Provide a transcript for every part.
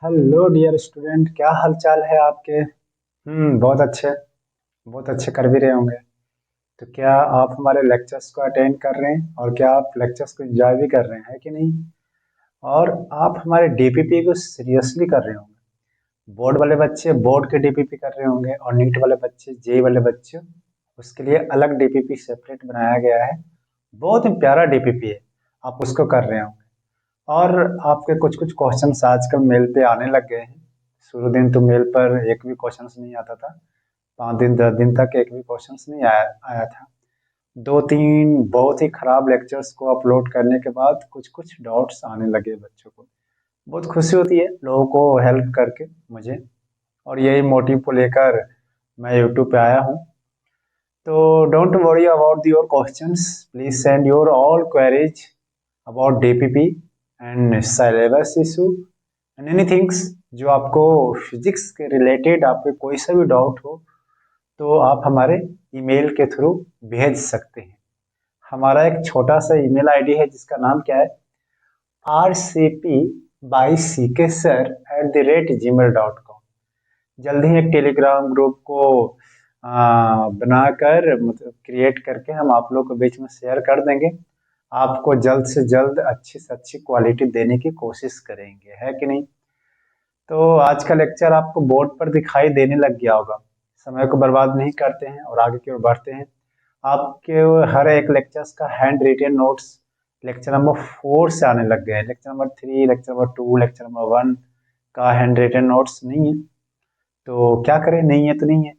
Hello dear student, क्या हाल चाल है आपके। बहुत अच्छे कर भी रहे होंगे। तो क्या आप हमारे लेक्चर्स को अटेंड कर रहे हैं और क्या आप लेक्चर्स को एंजॉय भी कर रहे हैं, है कि नहीं। और आप हमारे डीपीपी को सीरियसली कर रहे होंगे। बोर्ड वाले बच्चे बोर्ड के डीपीपी कर रहे होंगे और नीट वाले बच्चे जेई वाले बच्चे उसके लिए अलग डीपीपी सेपरेट बनाया गया है। बहुत ही प्यारा डीपीपी है, आप उसको कर रहे होंगे। और आपके कुछ कुछ क्वेश्चंस आजकल मेल पे आने लग गए हैं। शुरू दिन तो मेल पर एक भी क्वेश्चंस नहीं आता था। 5 दिन 10 दिन तक एक भी क्वेश्चंस नहीं आया आया था। 2-3 बहुत ही खराब लेक्चर्स को अपलोड करने के बाद कुछ कुछ डाउट्स आने लगे बच्चों को। बहुत खुशी होती है लोगों को हेल्प करके मुझे। और यही मोटिव को लेकर मैं यूट्यूब पे आया हूँ। तो don't worry about your questions, please send your all queries about DPP and syllabus issue and anythings. जो आपको फिजिक्स के रिलेटेड आपके कोई सा भी डाउट हो तो आप हमारे ईमेल के थ्रू भेज सकते हैं। हमारा एक छोटा सा ईमेल आईडी है जिसका नाम क्या है, rcp/ck@gmail.com। जल्द ही एक टेलीग्राम ग्रुप को बनाकर मतलब क्रिएट करके हम आप लोग के बीच में शेयर कर देंगे। आपको जल्द से जल्द अच्छी से अच्छी क्वालिटी देने की कोशिश करेंगे, है कि नहीं। तो आज का लेक्चर आपको बोर्ड पर दिखाई देने लग गया होगा। समय को बर्बाद नहीं करते हैं और आगे की ओर बढ़ते हैं। आपके हर एक लेक्चर्स का hand retain notes lecture number 4 से आने लग गए हैं। Lecture number 3, lecture number 2, lecture number 1 का हैंड रिटेन नोट्स नहीं है। तो क्या करें, नहीं है तो नहीं है।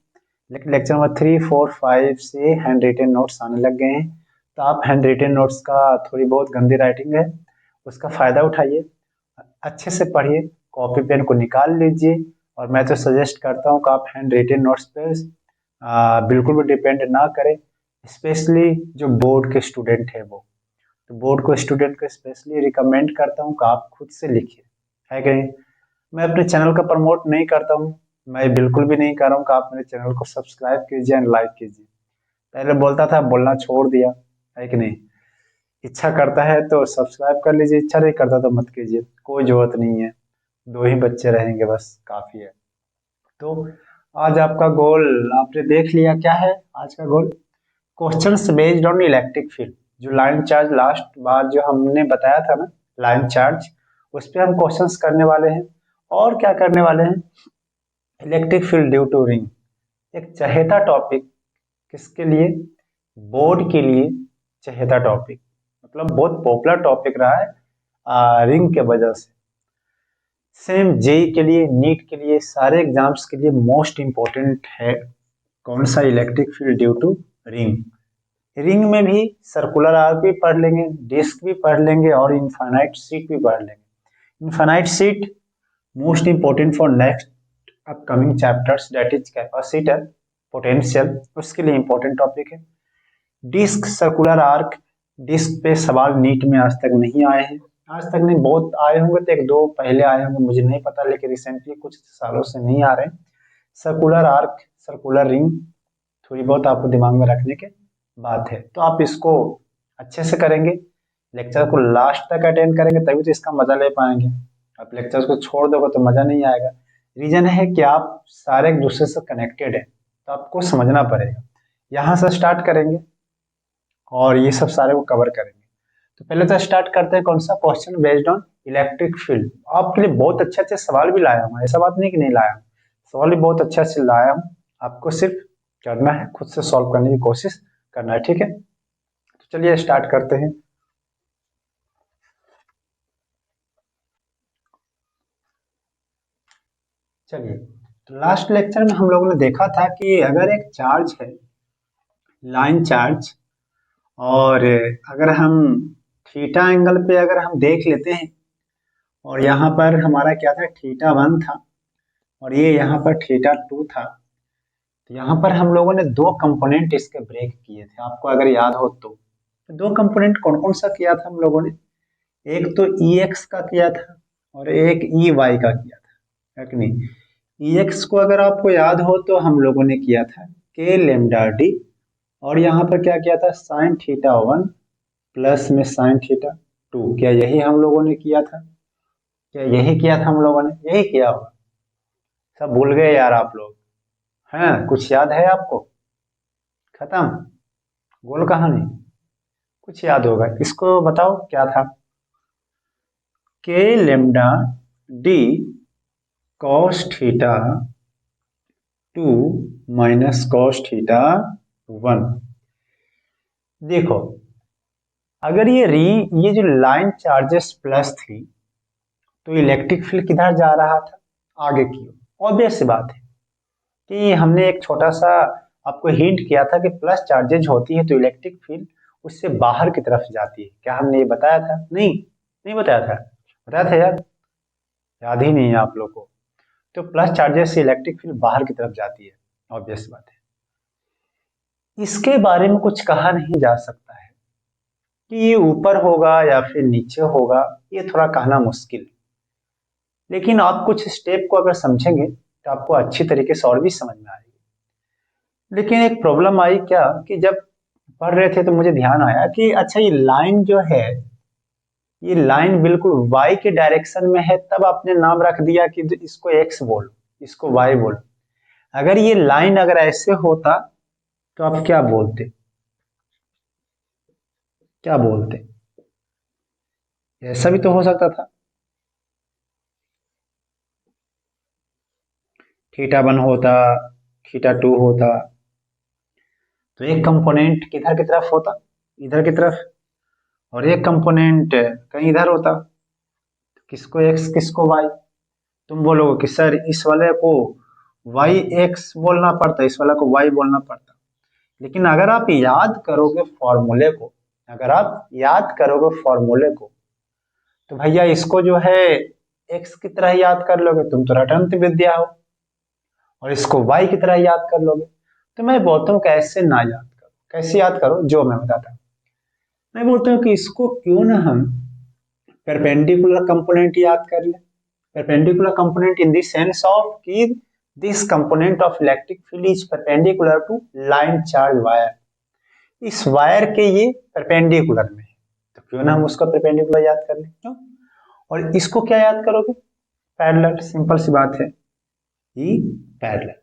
लेकिन लेक्चर नंबर 3, 4, 5 से हैंड रिटेन नोट्स आने लग गए हैं। तो आप हैंड रिटेन नोट्स का थोड़ी बहुत गंदी राइटिंग है उसका फ़ायदा उठाइए, अच्छे से पढ़िए, कॉपी पेन को निकाल लीजिए। और मैं तो सजेस्ट करता हूँ कि आप हैंड रिटेन नोट्स पे बिल्कुल भी डिपेंड ना करें। स्पेशली जो बोर्ड के स्टूडेंट है वो, तो बोर्ड को स्टूडेंट को स्पेशली रिकमेंड करता हूँ कि आप खुद से लिखिए, है कि नहीं। मैं अपने चैनल का प्रमोट नहीं करता हूँ। मैं बिल्कुल भी नहीं कर रहा हूँ कि आप मेरे चैनल को सब्सक्राइब कीजिए एंड लाइक कीजिए। पहले बोलता था, बोलना छोड़ दिया, है कि नहीं। इच्छा करता है तो सब्सक्राइब कर लीजिए, इच्छा नहीं करता तो मत कीजिए, कोई जरूरत नहीं है। 2 ही बच्चे रहेंगे बस, काफी है। तो आज आपका गोल आपने देख लिया, क्या है आज का goal. Questions based on electric field. जो लाइन चार्ज लास्ट बार जो हमने बताया था ना, लाइन चार्ज, उस पे हम क्वेश्चंस करने वाले हैं। और क्या करने वाले हैं, electric field due to ring. एक चहेता टॉपिक, किसके लिए, बोर्ड के लिए चहेता टॉपिक, मतलब बहुत पॉपुलर टॉपिक रहा है रिंग के वजह से। सेम जेई के लिए, नीट के लिए, सारे एग्जाम्स के लिए मोस्ट इंपॉर्टेंट है कौन सा, electric field due to ring. Ring में भी सर्कुलर आर्क भी पढ़ लेंगे, डिस्क भी पढ़ लेंगे और इनफाइनाइट सीट भी पढ़ लेंगे। Infinite sheet most important for next upcoming chapters, that is capacitor potential, उसके लिए इंपॉर्टेंट टॉपिक है। डिस्क सर्कुलर आर्क, डिस्क पे सवाल नीट में आज तक नहीं आए हैं। आज तक नहीं, बहुत आए होंगे तो एक दो पहले आए होंगे, मुझे नहीं पता, लेकिन रिसेंटली कुछ सालों से नहीं आ रहे। सर्कुलर आर्क, सर्कुलर रिंग थोड़ी बहुत आपको दिमाग में रखने के बात है। तो आप इसको अच्छे से करेंगे, लेक्चर को लास्ट तक अटेंड करेंगे तभी तो इसका मजा ले पाएंगे। आप लेक्चर को छोड़ दोगे तो मजा नहीं आएगा। रीजन है कि आप सारे एक दूसरे से कनेक्टेड है, तो आपको समझना पड़ेगा। यहाँ से स्टार्ट करेंगे और ये सब सारे को कवर करेंगे। तो पहले तो स्टार्ट करते हैं कौन सा, question based on electric field. आपके लिए बहुत अच्छे अच्छे सवाल भी लाया हूँ, ऐसा बात नहीं कि नहीं लाया हूँ, सवाल भी बहुत अच्छे अच्छे लाया हूँ। आपको सिर्फ करना है, खुद से सॉल्व करने की कोशिश करना है, ठीक है। तो चलिए स्टार्ट करते हैं। चलिए, तो लास्ट लेक्चर में हम लोगों ने देखा था कि अगर एक चार्ज है, लाइन चार्ज, और अगर हम थीटा एंगल पे अगर हम देख लेते हैं, और यहाँ पर हमारा क्या था, थीटा 1 था और ये यहाँ पर थीटा 2 था। तो यहाँ पर हम लोगों ने दो कंपोनेंट इसके ब्रेक किए थे, आपको अगर याद हो तो। दो कंपोनेंट कौन कौन सा किया था हम लोगों ने, एक तो ई एक्स का किया था और एक ई वाई का किया था, है कि नहीं। ई एक्स को अगर आपको याद हो तो हम लोगों ने किया था के लेमडा डी, और यहाँ पर क्या किया था, साइन थीटा 1 प्लस में साइन थीटा 2, क्या यही हम लोगों ने किया था। क्या यही किया था हम लोगों ने? यही किया होगा। सब भूल गए यार आप लोग। हैं, कुछ याद है आपको? खत्म, गोल कहानी। कुछ याद होगा, इसको बताओ क्या था? के lambda D cos theta 2 minus cos theta 1। देखो, अगर ये जो लाइन चार्जेस प्लस थी, तो इलेक्ट्रिक फील्ड किधर जा रहा था? आगे की ओर। ऑब्वियस सी बात है कि हमने एक छोटा सा आपको हिंट किया था कि प्लस चार्जेज होती है तो इलेक्ट्रिक फील्ड उससे बाहर की तरफ जाती है। क्या हमने ये बताया था? नहीं, नहीं बताया था। बताया था यार? याद ही नहीं है आप लोग को। तो प्लस चार्जेस से इलेक्ट्रिक फील्ड बाहर की तरफ जाती है, ऑब्वियस बात है। इसके बारे में कुछ कहा नहीं जा सकता है कि ये ऊपर होगा या फिर नीचे होगा, ये थोड़ा कहना मुश्किल है। लेकिन आप कुछ स्टेप को अगर समझेंगे तो आपको अच्छी तरीके से और भी समझ में आएगी। लेकिन एक प्रॉब्लम आई क्या कि जब पढ़ रहे थे तो मुझे ध्यान आया कि अच्छा, ये लाइन जो है, ये लाइन बिल्कुल y के डायरेक्शन में है, तब आपने नाम रख दिया कि इसको x बोलो, इसको y बोलो। अगर ये लाइन अगर ऐसे होता तो आप क्या बोलते? क्या बोलते? ऐसा भी तो हो सकता था। थीटा 1 होता, थीटा 2 होता, तो एक कंपोनेंट किधर की तरफ होता? इधर की तरफ। और एक कंपोनेंट कहीं इधर होता। किसको x किसको y? तुम बोलोगे कि सर इस वाले को वाई एक्स बोलना पड़ता, इस वाला को वाई बोलना पड़ता। लेकिन अगर आप याद करोगे फॉर्मूले को, अगर आप याद करोगे फॉर्मूले को, तो भैया इसको जो है एक्स की तरह याद कर लोगे, तुम तो रटंत विद्या हो। और इसको वाई की तरह याद कर लोगे। तो मैं बोलता हूँ कैसे ना याद करो, कैसे याद करो, जो मैं बताता हूँ। मैं बोलता हूँ कि इसको क्यों ना हम परपेंडिकुलर कंपोनेंट याद कर ले। perpendicular component in the sense of कि this component of electric field is perpendicular to line charge wire। इस वायर के ये perpendicular में है, तो क्यों ना हम उसका perpendicular याद कर लें। क्यों? और इसको क्या याद करोगे? पैरेलल। सिंपल सी बात है, ये पैरेलल।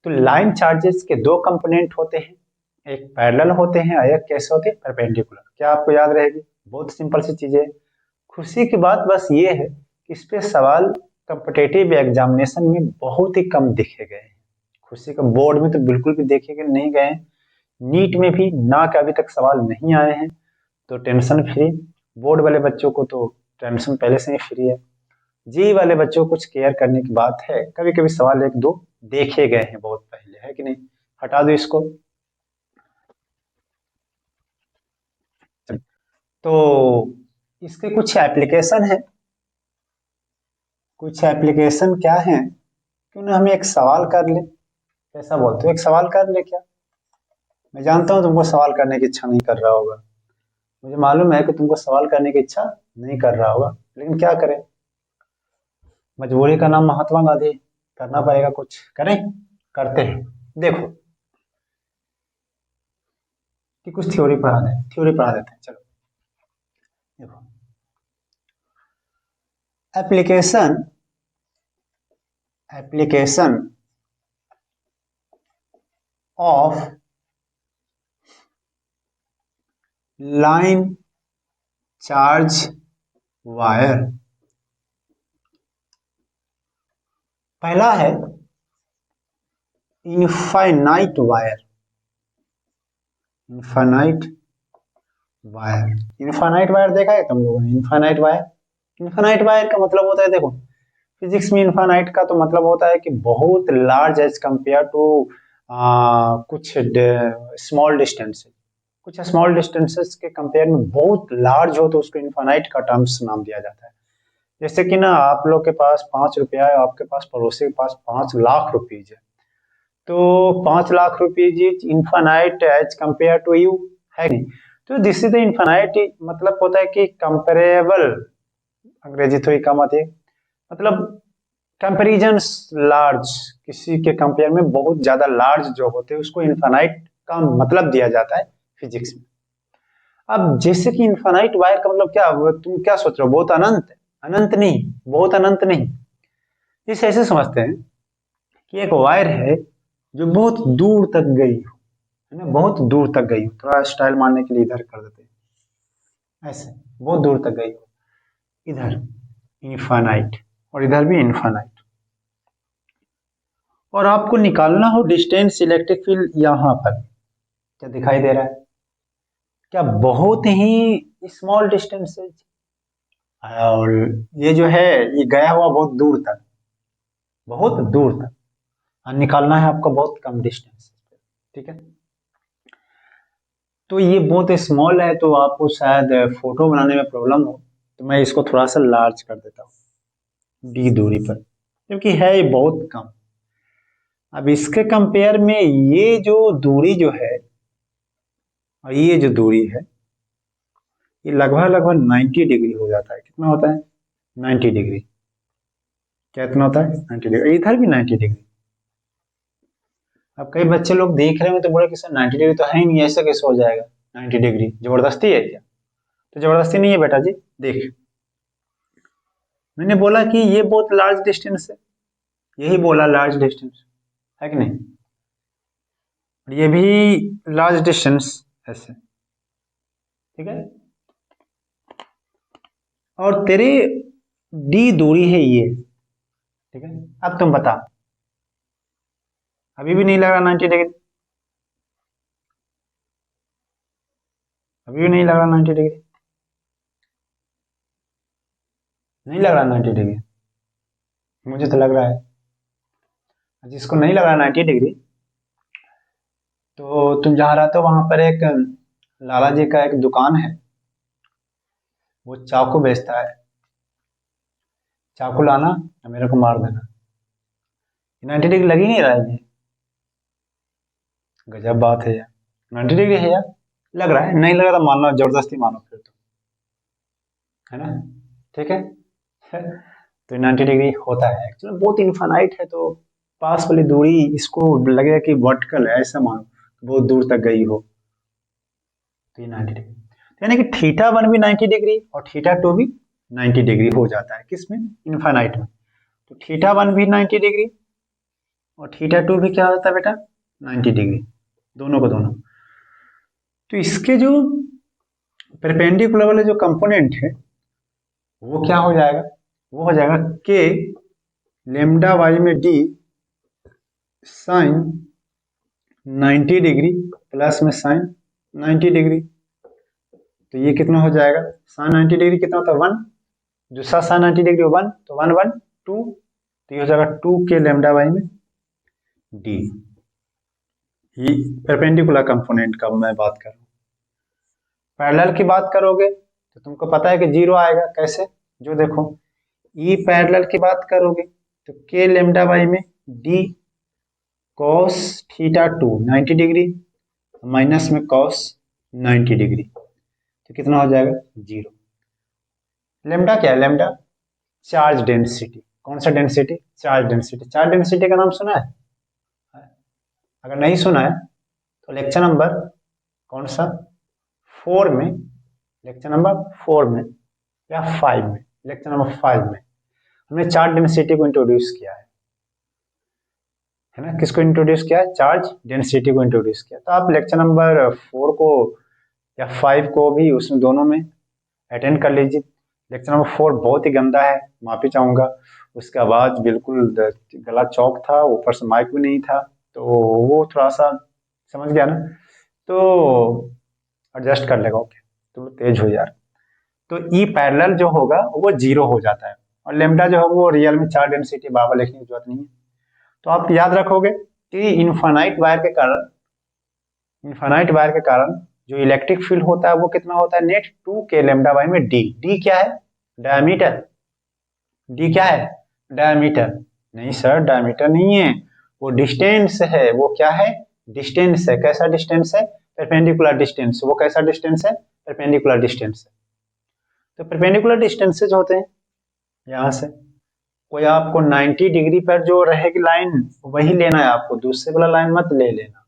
तो लाइन चार्जेस के दो कंपोनेंट होते हैं, एक पैरेलल होते हैं और एक कैसे होते हैं? परपेंडिकुलर। क्या आपको याद रहेगी? बहुत सिंपल सी चीजें। खुशी की बात बस ये है कि इस पे सवाल कॉम्पिटिटिव एग्जामिनेशन में बहुत ही कम देखे गए हैं। खुशी का बोर्ड में तो बिल्कुल भी देखे गए नहीं गए हैं, नीट में भी ना के अभी तक सवाल नहीं आए हैं। तो टेंशन फ्री। बोर्ड वाले बच्चों को तो टेंशन पहले से ही फ्री है। जी वाले बच्चों को कुछ केयर करने की बात है, कभी कभी सवाल एक दो देखे गए हैं बहुत पहले, है कि नहीं? हटा दो इसको। तो इसके कुछ एप्लीकेशन है। कुछ एप्लीकेशन क्या है? क्यों ना हम एक सवाल कर ले? कैसा बोलते हो, एक सवाल कर ले क्या? मैं जानता हूँ तुमको सवाल करने की इच्छा नहीं कर रहा होगा, मुझे मालूम है कि तुमको सवाल करने की इच्छा नहीं कर रहा होगा, लेकिन क्या करें, मजबूरी का नाम महात्मा गांधी। करना पड़ेगा, कुछ करें, करते हैं। देखो कि कुछ थ्योरी पढ़ा दें, थ्योरी पढ़ा देते हैं, चलो। देखो, application application of line charge wire. पहला है infinite wire. Infinite wire, infinite wire देखा है तुम लोगों ने? इनफाइनाइट वायर, इनफाइनाइट वायर का मतलब होता है, देखो फिजिक्स में इनफाइनाइट का तो मतलब होता है कि बहुत लार्ज एज कंपेयर टू कुछ स्मॉल डिस्टेंस। कुछ स्मॉल डिस्टेंसेस के कंपेयर में बहुत लार्ज हो तो उसको इनफाइनाइट का टर्म्स नाम दिया जाता है। जैसे कि ना आप लोग के पास 5 रुपया है, आपके पास पड़ोसी के पास 5 लाख रुपीज है, तो 5 lakh rupees is infinite as compare to you, है नहीं? तो दिस इज द इनफाइनाइट, मतलब होता है कि कंपेरेबल। अंग्रेजी थोड़ी कम आती है, मतलब कंपेरिजन लार्ज, किसी के कंपेयर में बहुत ज्यादा लार्ज जो होते हैं उसको इनफाइनाइट का मतलब दिया जाता है फिजिक्स में। अब जैसे कि इनफाइनाइट वायर का मतलब क्या, तुम क्या सोच रहे हो? बहुत अनंत है। अनंत नहीं, बहुत अनंत नहीं। इस ऐसे समझते हैं कि एक वायर है जो बहुत दूर तक गई हो, है ना, बहुत दूर तक गई हो। थोड़ा स्टाइल मारने के लिए इधर कर देते हैं ऐसे, बहुत दूर तक गई हो, इधर इनफाइनाइट और इधर भी इनफाइनाइट। और आपको निकालना हो डिस्टेंस इलेक्ट्रिक फील्ड यहाँ पर, क्या दिखाई दे रहा है? क्या बहुत ही स्मॉल डिस्टेंस है, और ये जो है ये गया हुआ बहुत दूर तक, बहुत दूर तक, और निकालना है आपको बहुत कम डिस्टेंस। ठीक है, तो ये बहुत स्मॉल है तो आपको शायद फोटो बनाने में प्रॉब्लम हो, तो मैं इसको थोड़ा सा लार्ज कर देता हूँ डी दूरी पर, क्योंकि है ये बहुत कम। अब इसके कंपेयर में ये जो दूरी जो है और ये जो दूरी है ये लगभग लगभग 90 डिग्री हो जाता है। कितना होता है? 90 डिग्री। क्या कितना होता है? 90 डिग्री। इधर भी 90 डिग्री। अब कई बच्चे लोग देख रहे हो तो बोले कि सर 90 डिग्री तो है ही नहीं, ऐसा कैसे हो जाएगा 90 डिग्री, जबरदस्ती है क्या? तो जबरदस्ती नहीं है बेटा जी। देख, मैंने बोला कि ये बहुत लार्ज डिस्टेंस है, यही बोला लार्ज डिस्टेंस है कि नहीं, और ये भी लार्ज डिस्टेंस ऐसे। ठीक है, और तेरे डी दूरी है ये। ठीक है, अब तुम बता, अभी भी नहीं लग रहा 90 डिग्री? अभी भी नहीं लग रहा 90 डिग्री? नहीं लग रहा 90 डिग्री? मुझे तो लग रहा है। जिसको नहीं लग रहा 90 डिग्री, तो तुम जहाँ रहते हो वहां पर एक लाला जी का एक दुकान है, वो चाकू बेचता है। चाकू लाना और मेरे को मार देना। 90 डिग्री लग ही नहीं रहा है ये। गजब बात है यार, 90 डिग्री है यार। लग रहा है? नहीं लग रहा मानना, जबरदस्ती मानो फिर तो, है ना? ठीक है, तो 90 डिग्री होता है एक्चुअली, बहुत इनफाइनाइट है, तो पास वाली दूरी इसको लगेगा कि वर्टिकल है, ऐसा मानो बहुत दूर तक गई हो, तो ये 90 डिग्री। यानी कि थीटा वन भी 90 डिग्री और थीटा टू भी 90 डिग्री हो जाता है। किसमें? इनफाइनाइट में। तो थीटा वन भी 90 डिग्री और थीटा टू भी क्या होता है बेटा? 90 डिग्री, दोनों को दोनों। तो इसके जो परपेंडिकुलर वाले जो कंपोनेंट है वो क्या हो जाएगा? वो हो जाएगा के लेमडा वाई में डी साइन 90 डिग्री प्लस में साइन 90 डिग्री। तो ये कितना हो जाएगा? साइन 90 डिग्री कितना होता है? 1। दूसरा साइन 90 डिग्री 1, तो 1 1 2, तो ये हो जाएगा 2 के लेमडा वाई में डी। ये परपेंडिकुलर कंपोनेंट का मैं बात कर रहा हूँ। पैरेलल की बात करोगे तो तुमको पता है कि जीरो आएगा। कैसे? जो देखो, ई पैरेलल की बात करोगे तो के लेमडा वाई में D cos theta two 90 degree minus में कॉस 90 डिग्री, तो कितना हो जाएगा? जीरो। लेमडा क्या है? Lambda charge density. कौन सा density? Charge density. Charge density का नाम सुना है? अगर नहीं सुना है तो लेक्चर नंबर कौन सा? 4 में, लेक्चर नंबर 4 में या 5 में, लेक्चर नंबर 5 में हमने चार्ज डेंसिटी को इंट्रोड्यूस किया है ना? किसको इंट्रोड्यूस किया है? चार्ज डेंसिटी को इंट्रोड्यूस किया। तो आप लेक्चर नंबर 4 को या 5 को भी उसमें दोनों में अटेंड कर लीजिए। लेक्चर नंबर 4 बहुत ही गंदा है, माफी चाहूंगा। उसका आवाज बिल्कुल गला चौक था, ऊपर से माइक भी नहीं था, तो वो थोड़ा सा समझ गया ना, तो एडजस्ट कर लेगा। ओके, तो तेज हो यार। तो ई पैरेलल जो होगा वो जीरो हो जाता है, और लेमडा जो है वो रियल में चार्ज डेंसिटी बाबा लिखने की जरूरत नहीं है। तो आप याद रखोगे कि इनफाइनाइट वायर के कारण जो इलेक्ट्रिक फील्ड होता है वो कितना होता है? नेट 2 के लेमडा वाई में डी। डी क्या है? डायमीटर। डी क्या है? डायमीटर। नहीं सर, डायमीटर नहीं है, वो डिस्टेंस है। वो क्या है? डिस्टेंस है। कैसा डिस्टेंस है? Perpendicular distance. वो कैसा डिस्टेंस है? परपेंडिकुलर डिस्टेंस है। तो परपेंडिकुलर डिस्टेंसेज होते हैं यहाँ से, कोई आपको 90 डिग्री पर जो रहेगी लाइन वही लेना है आपको, दूसरे वाला लाइन मत ले लेना।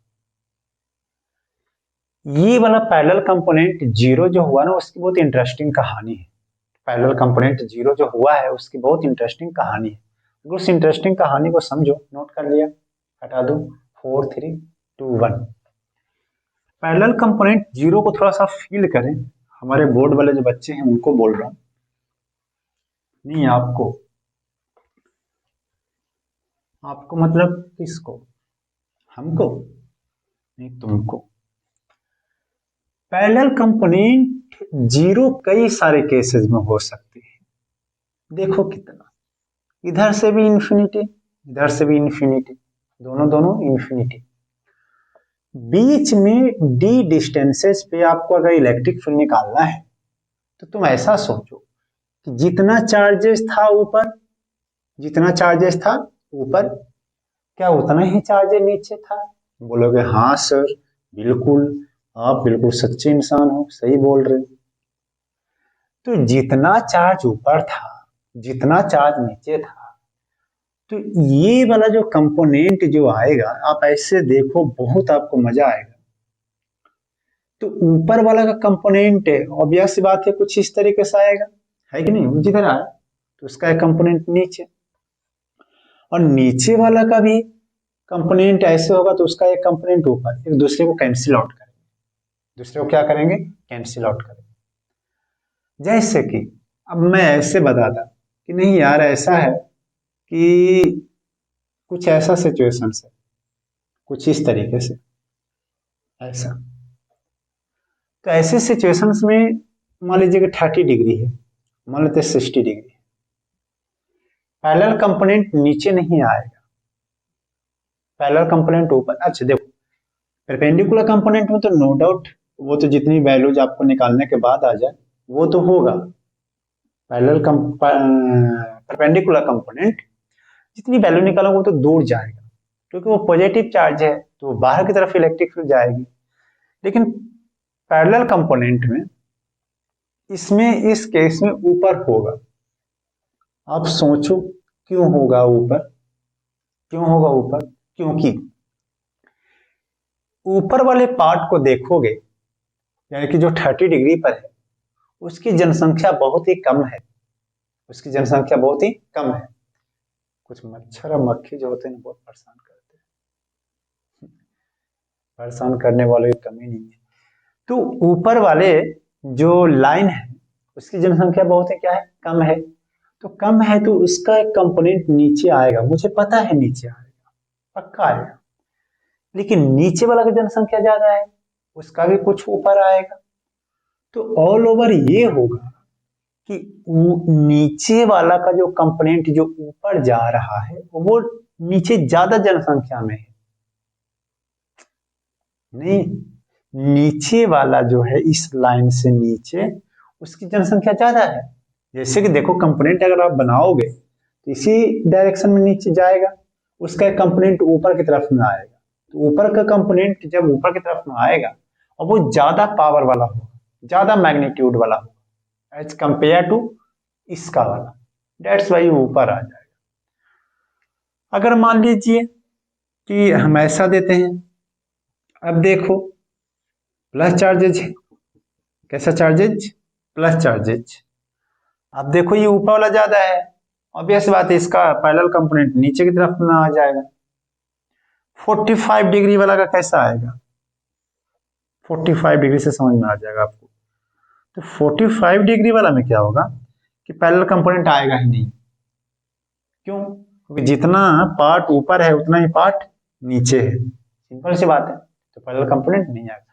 ये वाला पैरेलल कंपोनेंट जीरो जो हुआ ना, उसकी बहुत इंटरेस्टिंग कहानी है। पैरेलल कंपोनेंट जीरो जो हुआ है उसकी बहुत इंटरेस्टिंग कहानी है। उस इंटरेस्टिंग कहानी को समझो, नोट कर लिया, हटा दो, 4 3 2 1। पैरेलल कंपोनेंट जीरो को थोड़ा सा फील करें, हमारे बोर्ड वाले जो बच्चे हैं उनको बोल रहा हूं, नहीं आपको, आपको मतलब किसको, हमको नहीं तुमको। पैरेलल कंपोनेंट जीरो कई सारे केसेस में हो सकते हैं। देखो कितना, इधर से भी इंफिनिटी, इधर से भी इंफिनिटी, दोनों दोनों इंफिनिटी। बीच में डी डिस्टेंसेस पे आपको अगर इलेक्ट्रिक फील्ड निकालना है तो तुम ऐसा सोचो कि जितना चार्जेस था ऊपर, जितना चार्जेस था ऊपर, क्या उतना ही चार्जेस नीचे था? बोलोगे हाँ सर बिल्कुल, आप बिल्कुल सच्चे इंसान हो, सही बोल रहे हो। तो जितना चार्ज ऊपर था, जितना चार्ज नीचे था, तो ये वाला जो कंपोनेंट जो आएगा, आप ऐसे देखो बहुत आपको मजा आएगा। तो ऊपर वाला का कंपोनेंट ऑब्वियस सी बात है कुछ इस तरीके से आएगा, है कि नहीं, जिधर आया तो उसका एक कंपोनेंट नीचे, और नीचे वाला का भी कंपोनेंट ऐसे होगा तो उसका एक कंपोनेंट ऊपर, एक दूसरे को कैंसिल आउट करेंगे, दूसरे को क्या करेंगे, कैंसिल आउट करेंगे। जैसे कि अब मैं ऐसे बताता कि नहीं यार ऐसा है कि कुछ ऐसा सिचुएशन है, कुछ इस तरीके से ऐसा, तो ऐसे सिचुएशंस में मान लीजिए कि 30 डिग्री है, मान लेते 60 डिग्री, पैरेलल कंपोनेंट नीचे नहीं आएगा, पैरेलल कंपोनेंट ऊपर। अच्छा देखो, परपेंडिकुलर कंपोनेंट में तो नो डाउट वो तो जितनी वैल्यूज आपको निकालने के बाद आ जाए वो तो होगा। पैरेलल परपेंडिकुलर कंपोनेंट जितनी वैल्यू निकालोगे वो तो दूर जाएगा, क्योंकि वो पॉजिटिव चार्ज है तो बाहर की तरफ इलेक्ट्रिक फील्ड जाएगी। लेकिन पैरेलल कंपोनेंट में, इसमें इस केस में ऊपर होगा। आप सोचो क्यों होगा ऊपर, क्यों होगा ऊपर? क्योंकि ऊपर वाले पार्ट को देखोगे, यानी कि जो 30 डिग्री पर है उसकी जनसंख्या बहुत ही कम है, उसकी जनसंख्या बहुत ही कम है। कुछ मच्छर और मक्खी जो होते हैं बहुत परेशान करते हैं, परेशान करने वाले की कमी नहीं है। तो ऊपर वाले जो लाइन है उसकी जनसंख्या बहुत है, क्या है, कम है। तो कम है तो उसका एक कंपोनेंट नीचे आएगा, मुझे पता है नीचे आएगा, पक्का आएगा। लेकिन नीचे वाला की जनसंख्या ज्यादा है, उसका भी कुछ ऊपर आएगा। तो ऑल ओवर ये होगा कि नीचे वाला का जो कंपोनेंट जो ऊपर जा रहा है वो नीचे ज्यादा जनसंख्या में है। नहीं, नीचे वाला जो है इस लाइन से नीचे उसकी जनसंख्या ज्यादा है। जैसे कि देखो कंपोनेंट अगर आप बनाओगे तो इसी डायरेक्शन में नीचे जाएगा, उसका एक कंपोनेंट ऊपर की तरफ में आएगा। तो ऊपर का कंपोनेंट जब ऊपर की तरफ में आएगा और वो ज्यादा पावर वाला होगा, ज्यादा मैग्नीट्यूड वाला होगा एज कंपेयर टू इसका वाला, डेट्स वाई ऊपर आ जाएगा। अगर मान लीजिए कि हम ऐसा देते हैं, अब देखो प्लस चार्जेज है, कैसा चार्जेज, प्लस चार्जेज। अब देखो ये ऊपर वाला ज्यादा है, ऑब्वियस बात है इसका पैरेलल कंपोनेंट नीचे की तरफ में आ जाएगा। 45 डिग्री वाला का कैसा आएगा, 45 डिग्री से समझ में आ जाएगा आपको। तो 45 डिग्री वाला में क्या होगा कि पैरेलल कंपोनेंट आएगा ही नहीं। क्यों? क्योंकि जितना पार्ट ऊपर है उतना ही पार्ट नीचे है, सिंपल सी बात है। तो पैरेलल कंपोनेंट नहीं आएगा।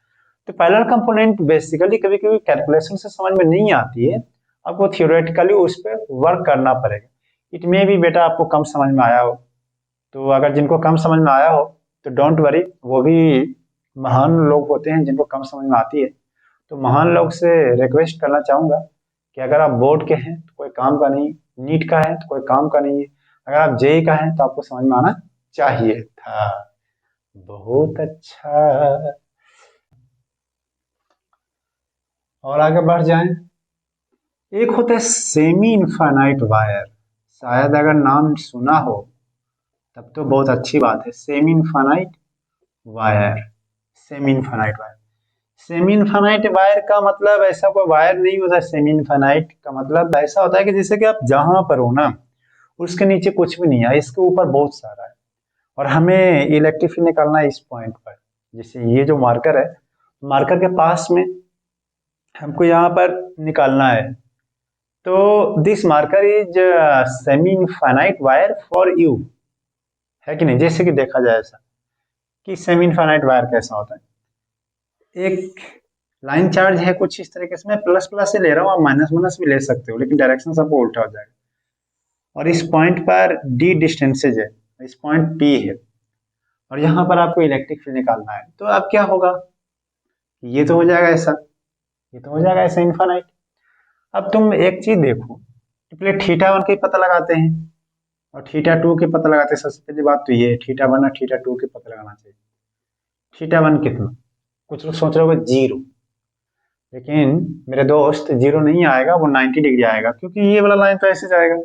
तो पैरेलल कंपोनेंट बेसिकली कभी कभी कैलकुलेशन से समझ में नहीं आती है, आपको थियोरेटिकली उस पर वर्क करना पड़ेगा। इट में भी बेटा आपको कम समझ में आया हो, तो अगर जिनको कम समझ में आया हो तो डोंट वरी, वो भी महान लोग होते हैं जिनको कम समझ में आती है। तो महान लोग से रिक्वेस्ट करना चाहूंगा कि अगर आप बोर्ड के हैं तो कोई काम का नहीं, नीट का है तो कोई काम का नहीं है, अगर आप जेई का हैं तो आपको समझ में आना चाहिए था। बहुत अच्छा, और आगे बढ़ जाएं। एक होता है सेमी इनफाइनाइट वायर, शायद अगर नाम सुना हो तब तो बहुत अच्छी बात है। Semi infinite wire, semi infinite wire semi infinite wire का मतलब ऐसा कोई वायर नहीं होता। सेमी इनफाइनाइट का मतलब ऐसा होता है कि जैसे कि आप जहां पर हो ना, उसके नीचे कुछ भी नहीं है, इसके ऊपर बहुत सारा है, और हमें इलेक्ट्रिक फील्ड निकालना है इस पॉइंट पर। जैसे ये जो मार्कर है, मार्कर के पास में हमको यहाँ पर निकालना है। तो this marker is semi infinite wire for you, है कि नहीं। जैसे कि देखा जाए ऐसा कि सेमी इनफाइनाइट वायर कैसा होता है, एक लाइन चार्ज है कुछ इस तरीके से, मैं प्लस प्लस से ले रहा हूँ, आप माइनस माइनस भी ले सकते हो, लेकिन डायरेक्शन सबको उल्टा हो जाएगा। और इस पॉइंट पर डी डिस्टेंसेज है, इस पॉइंट पी है, और यहाँ पर आपको इलेक्ट्रिक फील्ड निकालना है। तो अब क्या होगा, ये तो हो जाएगा ऐसा, ये तो हो जाएगा ऐसा इनफाइनाइट। अब तुम एक चीज देखो, तो पहले थीटा वन का पता लगाते हैं और थीटा टू के पता लगाते हैं। सबसे पहली बात तो ये थीटा वन और थीटा टू के पता लगाना चाहिए। थीटा वन कितना, कुछ लोग सोच रहे होंगे जीरो, लेकिन मेरे दोस्त जीरो नहीं आएगा, वो 90 डिग्री आएगा, क्योंकि ये वाला लाइन तो ऐसे जाएगा,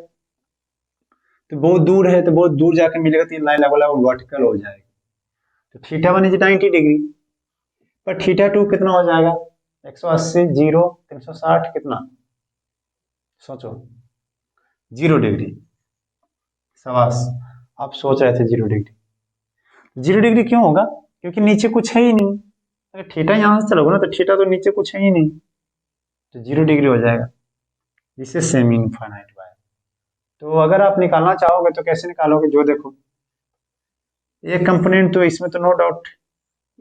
तो बहुत दूर है, तो बहुत दूर जाके मिलेगा, तो ये लाइन लगभग वर्टिकल हो जाएगी। तो थीटा वन इज 90 डिग्री, पर थीटा टू कितना हो जाएगा, 180, जीरो 360 कितना, सोचो, 0 डिग्री। शाबाश, आप सोच रहे थे 0 डिग्री। 0 डिग्री क्यों होगा, क्योंकि नीचे कुछ है ही नहीं। अगर थीटा यहाँ से चलोगे ना, तो थीटा तो नीचे कुछ है ही नहीं, तो 0 डिग्री हो जाएगा। जिससे सेमी इनफाइनाइट वायर। तो अगर आप निकालना चाहोगे तो कैसे निकालोगे, जो देखो एक कंपोनेंट तो इसमें तो नो डाउट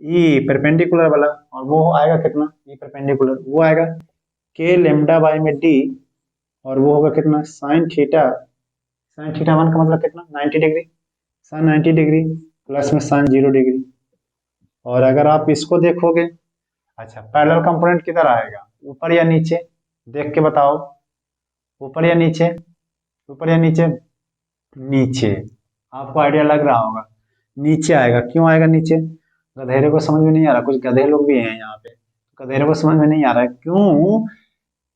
ई परपेंडिकुलर वाला, और वो आएगा कितना, ई परपेंडिकुलर वो आएगा के लेमडा बाई में डी, और वो होगा कितना sine theta. Sine theta one का मतलब कितना 90 डिग्री, साइन 90 डिग्री प्लस में साइन 0 डिग्री। और अगर आप इसको देखोगे, अच्छा पैरेलल कंपोनेंट किधर आएगा, ऊपर या नीचे, देख के बताओ, ऊपर या नीचे, ऊपर या नीचे, नीचे। आपको आइडिया लग रहा होगा, नीचे आएगा। क्यों आएगा नीचे, गधेरे को समझ में नहीं आ रहा, कुछ गधे लोग भी हैं यहाँ पे, गधेरे को समझ में नहीं आ रहा है क्यों।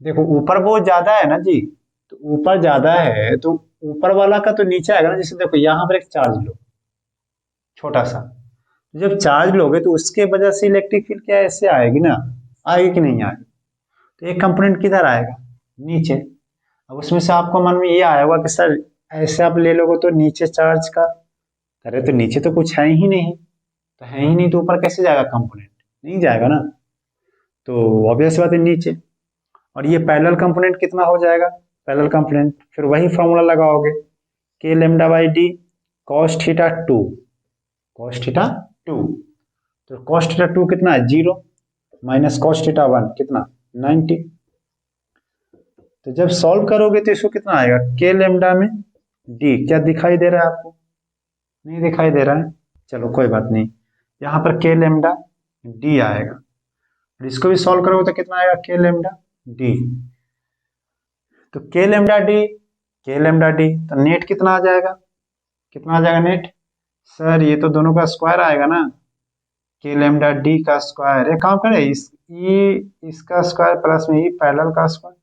देखो ऊपर बहुत ज्यादा है ना जी, तो ऊपर ज्यादा है तो ऊपर वाला का तो नीचे आएगा ना। जैसे देखो यहाँ पर एक चार्ज लो, छोटा सा, जब चार्ज लोगे तो उसके वजह से इलेक्ट्रिक फील्ड क्या ऐसे आएगी ना, आएगी कि नहीं आएगी। तो एक कंपोनेंट किधर आएगा, नीचे। अब उसमें से आपको मन में ये आया होगा कि सर ऐसे आप ले लोगे तो नीचे चार्ज का, अरे तो नीचे तो कुछ है ही नहीं, तो है ही नहीं तो ऊपर कैसे जाएगा कंपोनेंट, नहीं जाएगा ना। तो ऑब्वियस बात है नीचे। और ये पैरेलल कंपोनेंट कितना हो जाएगा, पैरेलल कंपोनेंट फिर वही फॉर्मूला लगाओगे, के lambda by D cos theta two, cos theta two. तो कॉस थीटा टू कितना है, 0, माइनस कॉस थीटा वन कितना 90। तो जब सॉल्व करोगे तो इसको कितना आएगा, के लेमडा में डी, क्या दिखाई दे रहा है आपको, नहीं दिखाई दे रहा है, चलो कोई बात नहीं, यहाँ पर के लेमडा डी आएगा। और इसको भी सॉल्व करोगे तो कितना आएगा, के लेमडा डी। तो के लेमडा डी, के लेमडा डी, तो नेट कितना आ जाएगा, कितना आ जाएगा नेट, सर ये तो दोनों का स्क्वायर आएगा ना, के लेमडा डी का स्क्वायर, एक काम करें इसका स्क्वायर प्लस में ये पैरेलल का स्क्वायर,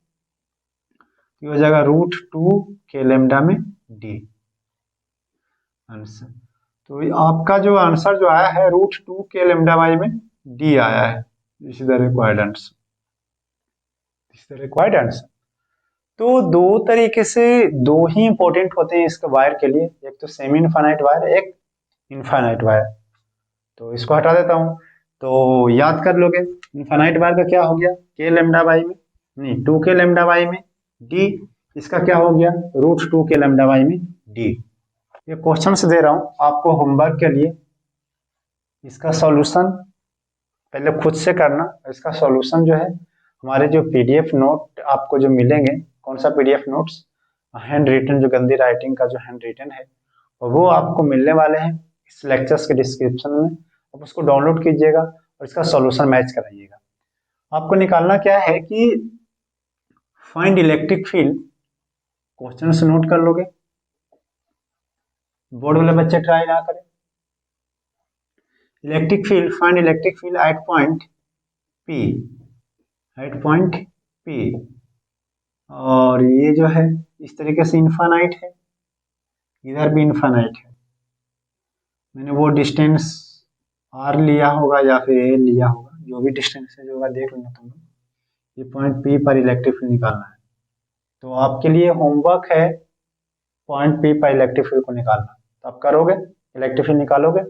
ये हो जाएगा √2 के लेमडा में डी आंसर। तो आपका जो आंसर जो आया है √2 के लेमडा बाई में डी आया है। This is the required answer, this is the required answer. तो दो तरीके से, दो ही इंपॉर्टेंट होते हैं इसके वायर के लिए, एक तो सेमी इनफाइनाइट वायर, एक इनफाइनाइट वायर। तो इसको हटा देता हूँ, तो याद कर लोगे इनफाइनाइट वायर का क्या हो गया, के लेमडा बाई में, नहीं 2 के लेमडा बाई में डी, इसका क्या हो गया √2 के लेमडा बाई में डी। ये क्वेश्चन से दे रहा हूँ आपको होमवर्क के लिए, इसका सॉल्यूशन पहले खुद से करना। इसका सॉल्यूशन जो है हमारे जो पीडीएफ नोट आपको जो मिलेंगे, कौन सा पीडीएफ नोट्स, हैंड रिटन, जो गंदी राइटिंग का जो हैंड रिटन है, और वो आपको मिलने वाले हैं इस लेक्चर्स के डिस्क्रिप्शन में। आप उसको डाउनलोड कीजिएगा और इसका सॉल्यूशन मैच कराइएगा। आपको निकालना क्या है कि फाइंड इलेक्ट्रिक फील्ड, क्वेश्चन से नोट कर लोगे, बोर्ड वाले बच्चे ट्राई ना करें। Electric field, find electric field at point P, at point P. और ये जो है इस तरीके से इनफाइनाइट है, इधर भी इनफाइनाइट है। मैंने वो डिस्टेंस आर लिया होगा या फिर ए लिया होगा, जो भी डिस्टेंस जो होगा देख लेना तुम लोग। ये पॉइंट पी पर इलेक्ट्रिक फील्ड निकालना है, तो आपके लिए होमवर्क है पॉइंट पी पर इलेक्ट्रिक फील्ड को निकालना। तो आप करोगे, इलेक्ट्रिक फील्ड निकालोगे,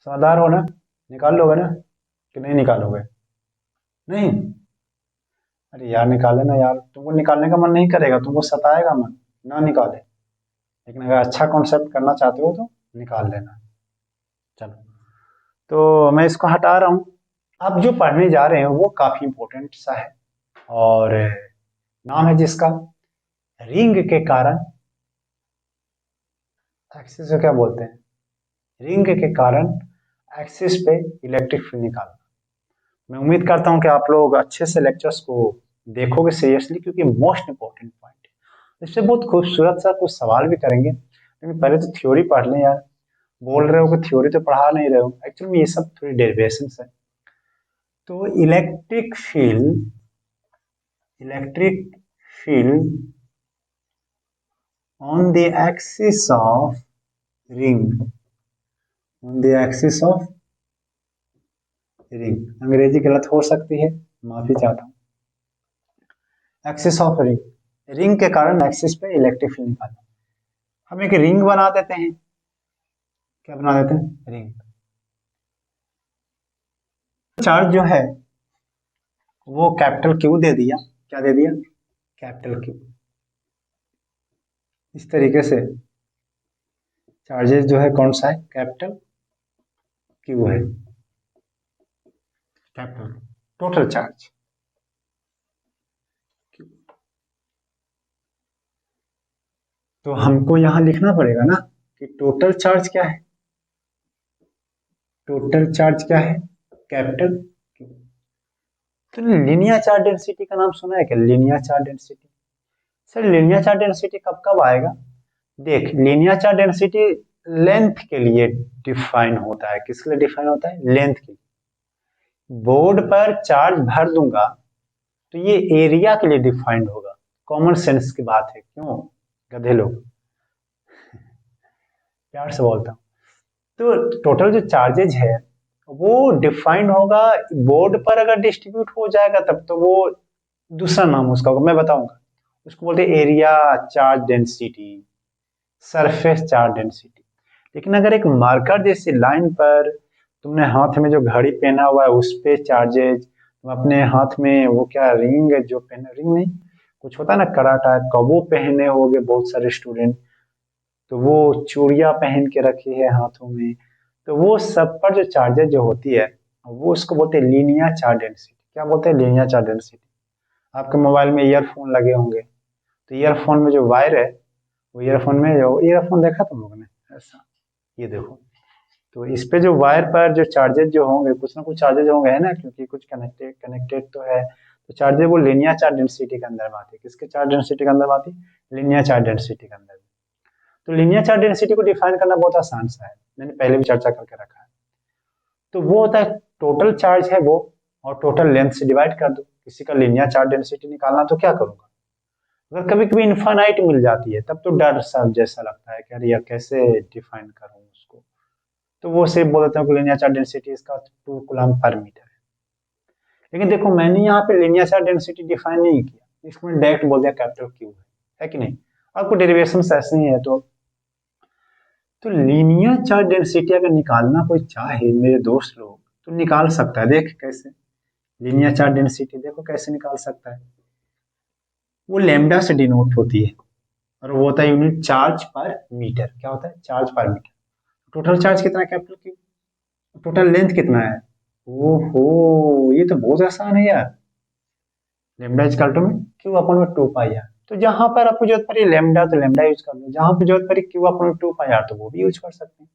समझदार हो ना, निकाल लोगे ना कि नहीं निकालोगे? नहीं? अरे यार निकाले ना यार, तुमको निकालने का मन नहीं करेगा, तुमको सताएगा मन, ना निकाले। लेकिन अगर अच्छा कॉन्सेप्ट करना चाहते हो तो निकाल लेना। चलो, तो मैं इसको हटा रहा हूँ। आप जो पढ़ने जा रहे हैं वो काफी इंपॉर्टेंट सा है, और नाम है जिसका रिंग के कारण, एक्सिस को क्या बोलते हैं, रिंग के कारण एक्सिस पे इलेक्ट्रिक फील्ड निकालना। मैं उम्मीद करता हूँ कि आप लोग अच्छे से लेक्चर्स को देखोगे सीरियसली, क्योंकि मोस्ट इंपॉर्टेंट पॉइंट है। इससे बहुत खूबसूरत सा कुछ सवाल भी करेंगे, लेकिन पहले तो थ्योरी पढ़ लें यार। बोल रहे हो कि थ्योरी तो पढ़ा नहीं रहे हो, एक्चुअली में ये सब थोड़ी डेरिवेशंस है। तो electric field on the axis of ring, on the axis of ring, अंग्रेजी गलत हो सकती है, माफी चाहता हूँ। एक्सिस ऑफ रिंग, रिंग के कारण एक्सिस पे इलेक्ट्रिक फील्ड निकालना। हम एक रिंग बना देते हैं, क्या बना देते हैं, रिंग। चार्ज जो है वो कैपिटल क्यू दे दिया, क्या दे दिया, कैपिटल क्यू। इस तरीके से चार्जेस जो है कौन सा है, कैपिटल क्यू है, कैपिटल टोटल चार्ज। तो हमको यहां लिखना पड़ेगा ना कि टोटल चार्ज क्या है, टोटल चार्ज क्या है, कैपिटल क्यू। तो लीनियर चार्ज डेंसिटी का नाम सुना है क्या, linear charge density? Sir linear charge density कब कब आएगा? देख, लीनियर चार्ज डेंसिटी लेंथ के लिए डिफाइन होता है। किसके लिए डिफाइन होता है, लेंथ के लिए। बोर्ड पर चार्ज भर दूंगा तो ये एरिया के लिए डिफाइंड होगा। कॉमन सेंस की बात है, क्यों गधे लोग, प्यार से बोलता हूँ। तो टोटल जो चार्जेज है वो डिफाइंड होगा, बोर्ड पर अगर डिस्ट्रीब्यूट हो जाएगा तब तो वो दूसरा नाम उसका होगा, मैं बताऊंगा। उसको बोलते हैं area charge density, surface charge density. लेकिन अगर एक मार्कर जैसी लाइन पर तुमने हाथ में जो घड़ी पहना हुआ है उस पे चार्जेज, तुम अपने हाथ में वो क्या रिंग जो पहने, रिंग नहीं कुछ होता है ना कड़ा टाइप का, वो पहने होगे बहुत सारे स्टूडेंट, तो वो चूड़ियां पहन के रखी है हाथों में, तो वो सब पर जो चार्जेज जो होती है वो उसको बोलते हैं लीनियर चार्ज डेंसिटी। क्या बोलते हैं, लीनियर चार्ज डेंसिटी। आपके मोबाइल में ईयरफोन लगे होंगे, तो ईयरफोन में जो वायर है, वो ईयरफोन में जो ईयरफोन देखा तुम लोगों ने ऐसा, ये देखो, तो इस पे जो वायर पर जो चार्जेस जो होंगे, कुछ ना कुछ चार्जेस होंगे है ना, क्योंकि कुछ कनेक्टेड कनेक्टेड तो है, तो चार्जेस वो लीनियर चार्ज डेंसिटी के अंदर आती है। किसके चार्ज डेंसिटी के अंदर आती है, लीनियर चार्ज डेंसिटी के अंदर। तो लीनियर चार्ज डेंसिटी को डिफाइन करना बहुत आसान सा है, मैंने पहले भी चर्चा करके रखा है। तो वो होता है टोटल चार्ज है वो, और टोटल लेंथ से डिवाइड कर दो। किसी का लीनियर चार्ज डेंसिटी निकालना तो क्या करूंगा, अगर कभी कभी इनफाइनाइट मिल जाती है तब तो डर सा जैसा लगता है कि अरे यार कैसे डिफाइन करूं उसको, तो वो सिर्फ बोल देता हूँ कि लीनियर चार्ज डेंसिटी इसका 2 कूलम पर मीटर है। लेकिन देखो मैंने यहाँ पे लीनियर चार्ज डेंसिटी डिफाइन नहीं किया, इसमें डायरेक्ट बोल दिया कैपिटल क्यू है कि नहीं। आपको डेरिवेशन ऐसे ही है। तो लीनियर चार्ज डेंसिटी अगर निकालना कोई चाहे मेरे दोस्त लोग तो निकाल सकता है। देख कैसे, लीनियर चार्ज डेंसिटी देखो कैसे निकाल सकता है, वो लैम्डा से डिनोट होती है, और वो होता है यूनिट चार्ज पर मीटर। क्या होता है, चार्ज पर मीटर। टोटल चार्ज कितना है, कैपिटल क्यू। टोटल लेंथ कितना है, ओहो ये तो बहुत आसान है यार, लेमडा इज इक्वल टू में क्यू अपॉन में 2 पाई आर। तो जहां पर आपको जरूरत पड़ी लेमडा तो लेमडा यूज कर लो, जहां पर जरूरत पड़ी क्यू अपॉन में 2 पाई आर तो वो भी यूज कर सकते हैं।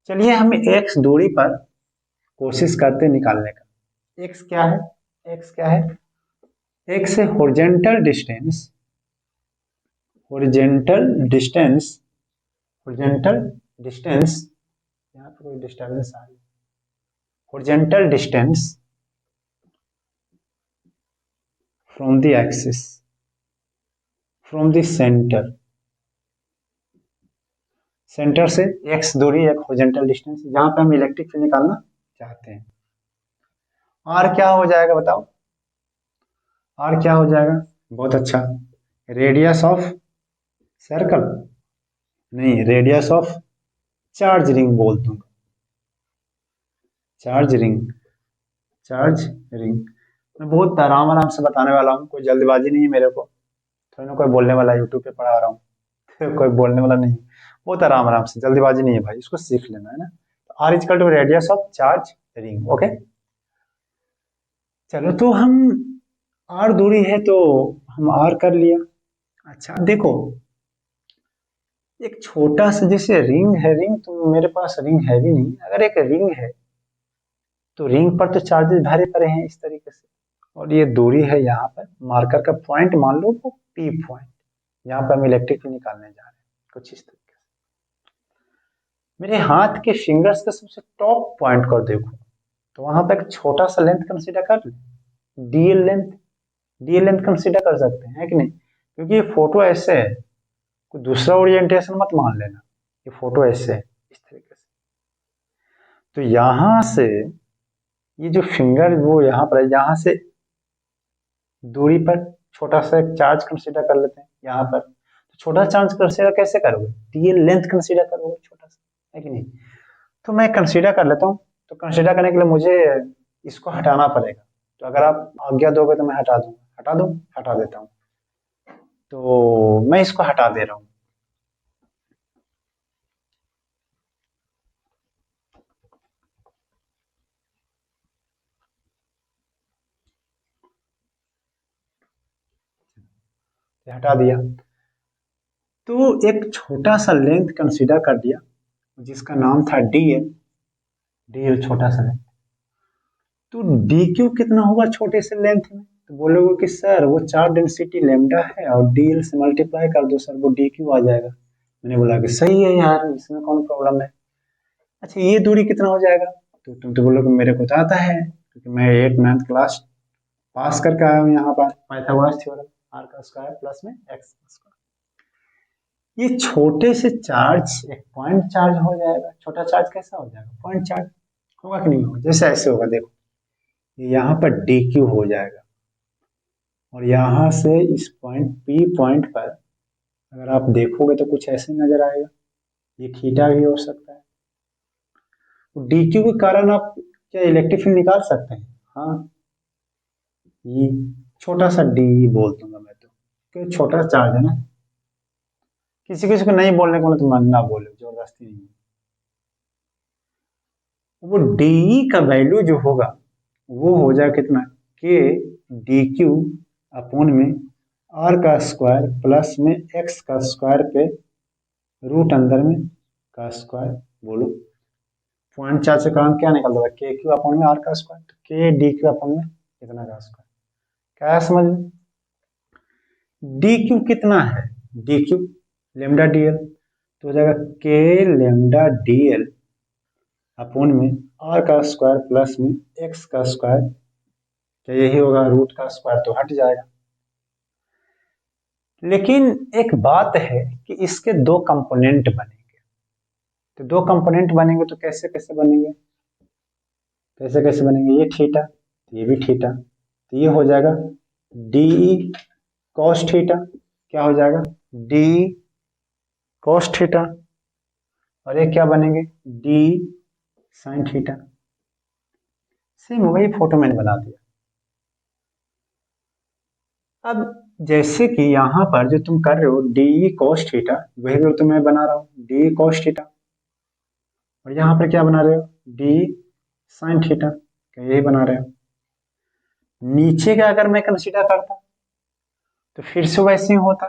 चलिए हम एक्स दूरी पर कोशिश करते निकालने का। एक्स क्या है, एक्स क्या है, एक्स है horizontal distance, horizontal distance, horizontal distance, यहाँ पे कोई डिस्टर्बेंस आ रही है, horizontal distance from the axis, from the center, centre से x दूरी एक हॉरिजॉन्टल डिस्टेंस जहां पे हम इलेक्ट्रिक फील्ड निकालना चाहते हैं। आर क्या हो जाएगा बताओ, आर क्या हो जाएगा? बहुत अच्छा, रेडियस ऑफ सर्कल, नहीं रेडियस ऑफ चार्ज रिंग बोल दूंगा, चार्ज रिंग, चार्ज रिंग। मैं बहुत आराम आराम से बताने वाला हूँ, कोई जल्दबाजी नहीं है मेरे को, थोड़ी ना कोई बोलने वाला यूट्यूब पे पढ़ा रहा हूँ कोई बोलने वाला नहीं, बहुत आराम आराम से, जल्दबाजी नहीं है भाई, इसको सीख लेना है ना। R is equal to radius of charge ring, okay. चलो तो हम, आर दूरी है तो हम आर कर लिया। अच्छा देखो, एक छोटा सा जैसे रिंग है, रिंग तो मेरे पास रिंग है भी नहीं, अगर एक रिंग है तो रिंग पर तो चार्जेस भरे पड़े हैं इस तरीके से, और ये दूरी है यहाँ पर, मार्कर का पॉइंट मान लो वो पी पॉइंट, यहाँ पर हम इलेक्ट्रिक फील्ड निकालने जा रहे हैं कुछ इस तरीके से। मेरे हाथ के फिंगर्स के सबसे टॉप पॉइंट को देखो, तो वहां पर एक छोटा सा लेंथ कंसीडर कर ले, DL length, DL length consider कर सकते हैं, है कि नहीं? क्योंकि ये फोटो ऐसे है, कोई दूसरा ओरिएंटेशन मत मान लेना, ये फोटो ऐसे है इस तरीके से। तो यहाँ से ये जो फिंगर वो यहाँ पर है, यहाँ से दूरी पर छोटा सा एक चार्ज कंसीडर कर लेते हैं यहाँ पर, तो छोटा चार्ज कंसीडर कैसे करोगे? डीएल लेंथ कंसीडर करोगे छोटा सा, है कि नहीं? तो मैं कंसीडर कर लेता हूँ, तो कंसीडर करने के लिए मुझे इसको हटाना पड़ेगा, तो अगर आप आज्ञा दोगे तो मैं हटा दूंगा, हटा दूं, हटा देता हूँ, तो मैं इसको हटा दे रहा हूँ। हटा दिया, तो एक छोटा सा लेंथ कंसीडर कर दिया जिसका नाम था डीएल, डीएल छोटा सा लेंथ। तो डी क्यू कितना होगा छोटे से लेंथ में? तो बोलोगे कि सर वो चार डेंसिटी लेमडा है और डीएल से मल्टीप्लाई कर दो सर, वो डी क्यू आ जाएगा। मैंने बोला कि सही है यार, इसमें कौन प्रॉब्लम है। अच्छा ये दूरी कितना हो जाएगा? तो तुम तो बोलोगे मेरे को तो आता है, क्योंकि मैं 8th 9th क्लास पास करके आया हूँ यहाँ पर, पाइथागोरस थ्योरम, आर का स्क्वायर प्लस में एक्स का स्क्वायर। ये छोटे से चार्ज एक पॉइंट चार्ज हो जाएगा, छोटा चार्ज कैसा हो जाएगा? पॉइंट चार्ज होगा कि नहीं होगा? जैसे ऐसे होगा देखो, यहाँ पर डी क्यू हो जाएगा, और यहाँ से इस पॉइंट पी पॉइंट पर अगर आप देखोगे तो कुछ ऐसे नजर आएगा, ये थीटा भी हो सकता है। तो डी क्यू के कारण आप क्या इलेक्ट्रिक फील्ड निकाल सकते हैं? हाँ, ये छोटा सा डी बोल दूंगा मैं तो, क्योंकि छोटा चार्ज है ना, किसी किसी को नहीं बोलने को तो मन ना बोले, जबरदस्ती नहीं। वो डी का वैल्यू जो होगा वो हो जाए कितना, के डी क्यू अपॉन में आर का स्क्वायर प्लस में एक्स का स्क्वायर पे रूट अंदर में का स्क्वायर, बोलो पॉइंट चार से कारण क्या निकल रहा है? के क्यू अपॉन में आर का स्क्वायर, के डी क्यू अपॉन में कितना का स्क्वायर, क्या है समझ में? डी क्यू कितना है? D Q lambda D L, तो हो जाएगा के लेमडा डी एल अपॉन में आर का स्क्वायर प्लस में एक्स का स्क्वायर, क्या यही होगा? रूट का स्क्वायर तो हट जाएगा। लेकिन एक बात है कि इसके दो कंपोनेंट बनेंगे, तो दो कंपोनेंट बनेंगे तो कैसे कैसे बनेंगे, कैसे कैसे बनेंगे? ये थीटा, ये भी थीटा, तो ये हो जाएगा डी कॉस थीटा, क्या हो जाएगा? डी कॉस थीटा, और ये क्या बनेंगे? D sine theta. सेम वही फोटो मैंने बना दिया। अब जैसे कि यहाँ पर जो तुम कर रहे हो डी कॉस थीटा, वही लोग तो मैं बना रहा हूँ डी कॉस थीटा, और यहाँ पर क्या बना रहे हो? डी साइन थीटा, क्या यही बना रहे हो? नीचे का अगर मैं कंसीडर करता तो फिर से वैसे ही होता,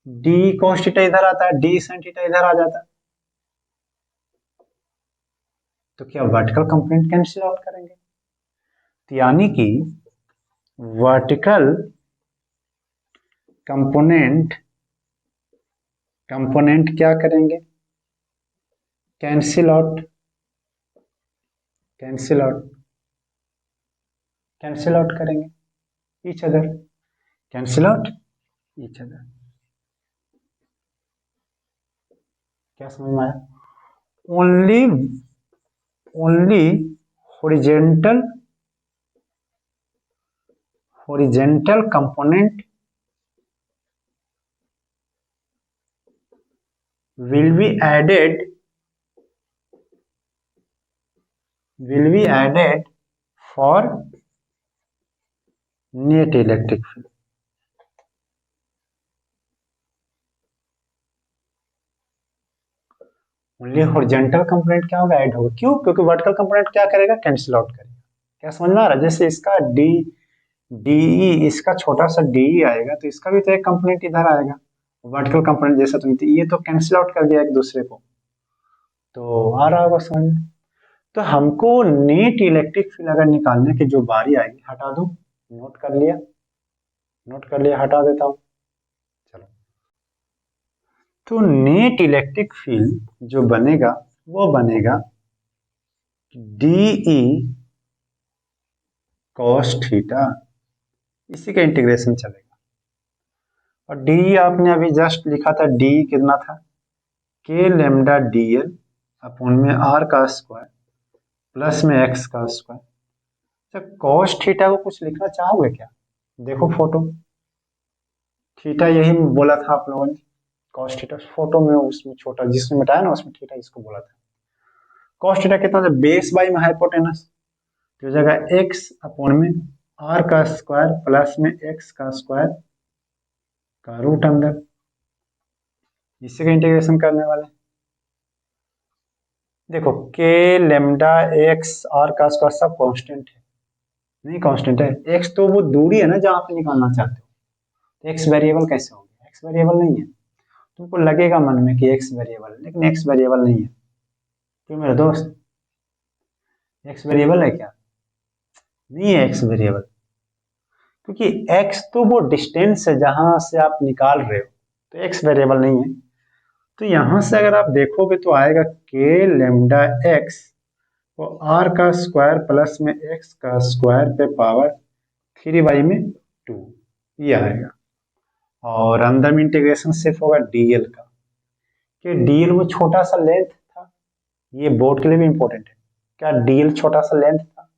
डी कॉस थीटा इधर आता है, डी साइन थीटा इधर आ जाता, तो क्या वर्टिकल कंपोनेंट कैंसिल आउट करेंगे, तो यानी कि वर्टिकल कंपोनेंट, कंपोनेंट क्या करेंगे? Cancel out, cancel out, cancel out करेंगे each other, cancel out each other. क्या समझ में आया? Only, only horizontal component will be added for net electric field. Only horizontal component क्या होगा, ऐड होगा। क्यों? क्योंकि वर्टिकल कंपोनेंट क्या करेगा, कैंसिल आउट करेगा। क्या समझ में आ रहा है? जैसे इसका डीई, इसका छोटा सा डीई आएगा तो इसका भी तो एक कंपोनेंट इधर आएगा वर्टिकल कंपोनेंट जैसा, तो ये तो कैंसिल आउट कर दिया एक दूसरे को। तो आ रहा होगा समझ में। तो हमको नेट इलेक्ट्रिक फील्ड अगर निकालने की जो बारी आएगी, हटा दो, नोट कर लिया, हटा देता हूं। चलो, तो नेट इलेक्ट्रिक फील्ड जो बनेगा वो बनेगा डीई कॉस थीटा, इसी का इंटीग्रेशन चलेगा। और डी आपने अभी जस्ट लिखा था, डी कितना था, के लेमडा डीएल अपॉन में आर का स्क्वायर प्लस में एक्स का स्क्वायर। जब कॉस थीटा को कुछ लिखना चाहोगे क्या? देखो फोटो, थीटा यही बोला था आप लोगों ने, कॉस थीटा फोटो में उसमें छोटा जिसमें मिटाया ना उसमें थीटा इसको बोला था। कॉस थीटा कितना था, बेस बाई में हाइपोटेनस, तो जगह एक्स अपॉन में आर का स्क्वायर प्लस में एक्स का स्क्वायर का रूट अंदर, इसी का इंटीग्रेशन करने वाले। देखो के लेमडा एक्स आर का स्क्वायर सब कांस्टेंट है, नहीं कांस्टेंट है, एक्स तो वो दूरी है ना जहां पे निकालना चाहते हो, तो एक्स वेरिएबल कैसे हो गया, एक्स वेरिएबल नहीं है। तुमको लगेगा मन में कि एक्स वेरिएबल है, लेकिन एक्स वेरिएबल नहीं है। क्यों मेरे दोस्त, एक्स वेरिएबल है क्या? नहीं है एक्स वेरिएबल, क्योंकि एक्स तो वो डिस्टेंस है जहां से आप निकाल रहे हो, तो एक्स वेरिएबल नहीं है। तो यहां से अगर आप देखोगे तो आएगा के लेमडा एक्स वो आर का स्क्वायर प्लस में एक्स का स्क्वायर पे पावर 3 में 2, ये आएगा। और अंदर में इंटीग्रेशन सिर्फ होगा डीएल का, कि डीएल वो छोटा सा लेंथ था, ये बोर्ड के लिए भी इंपॉर्टेंट है, क्या डीएल छोटा सा लेंथ था?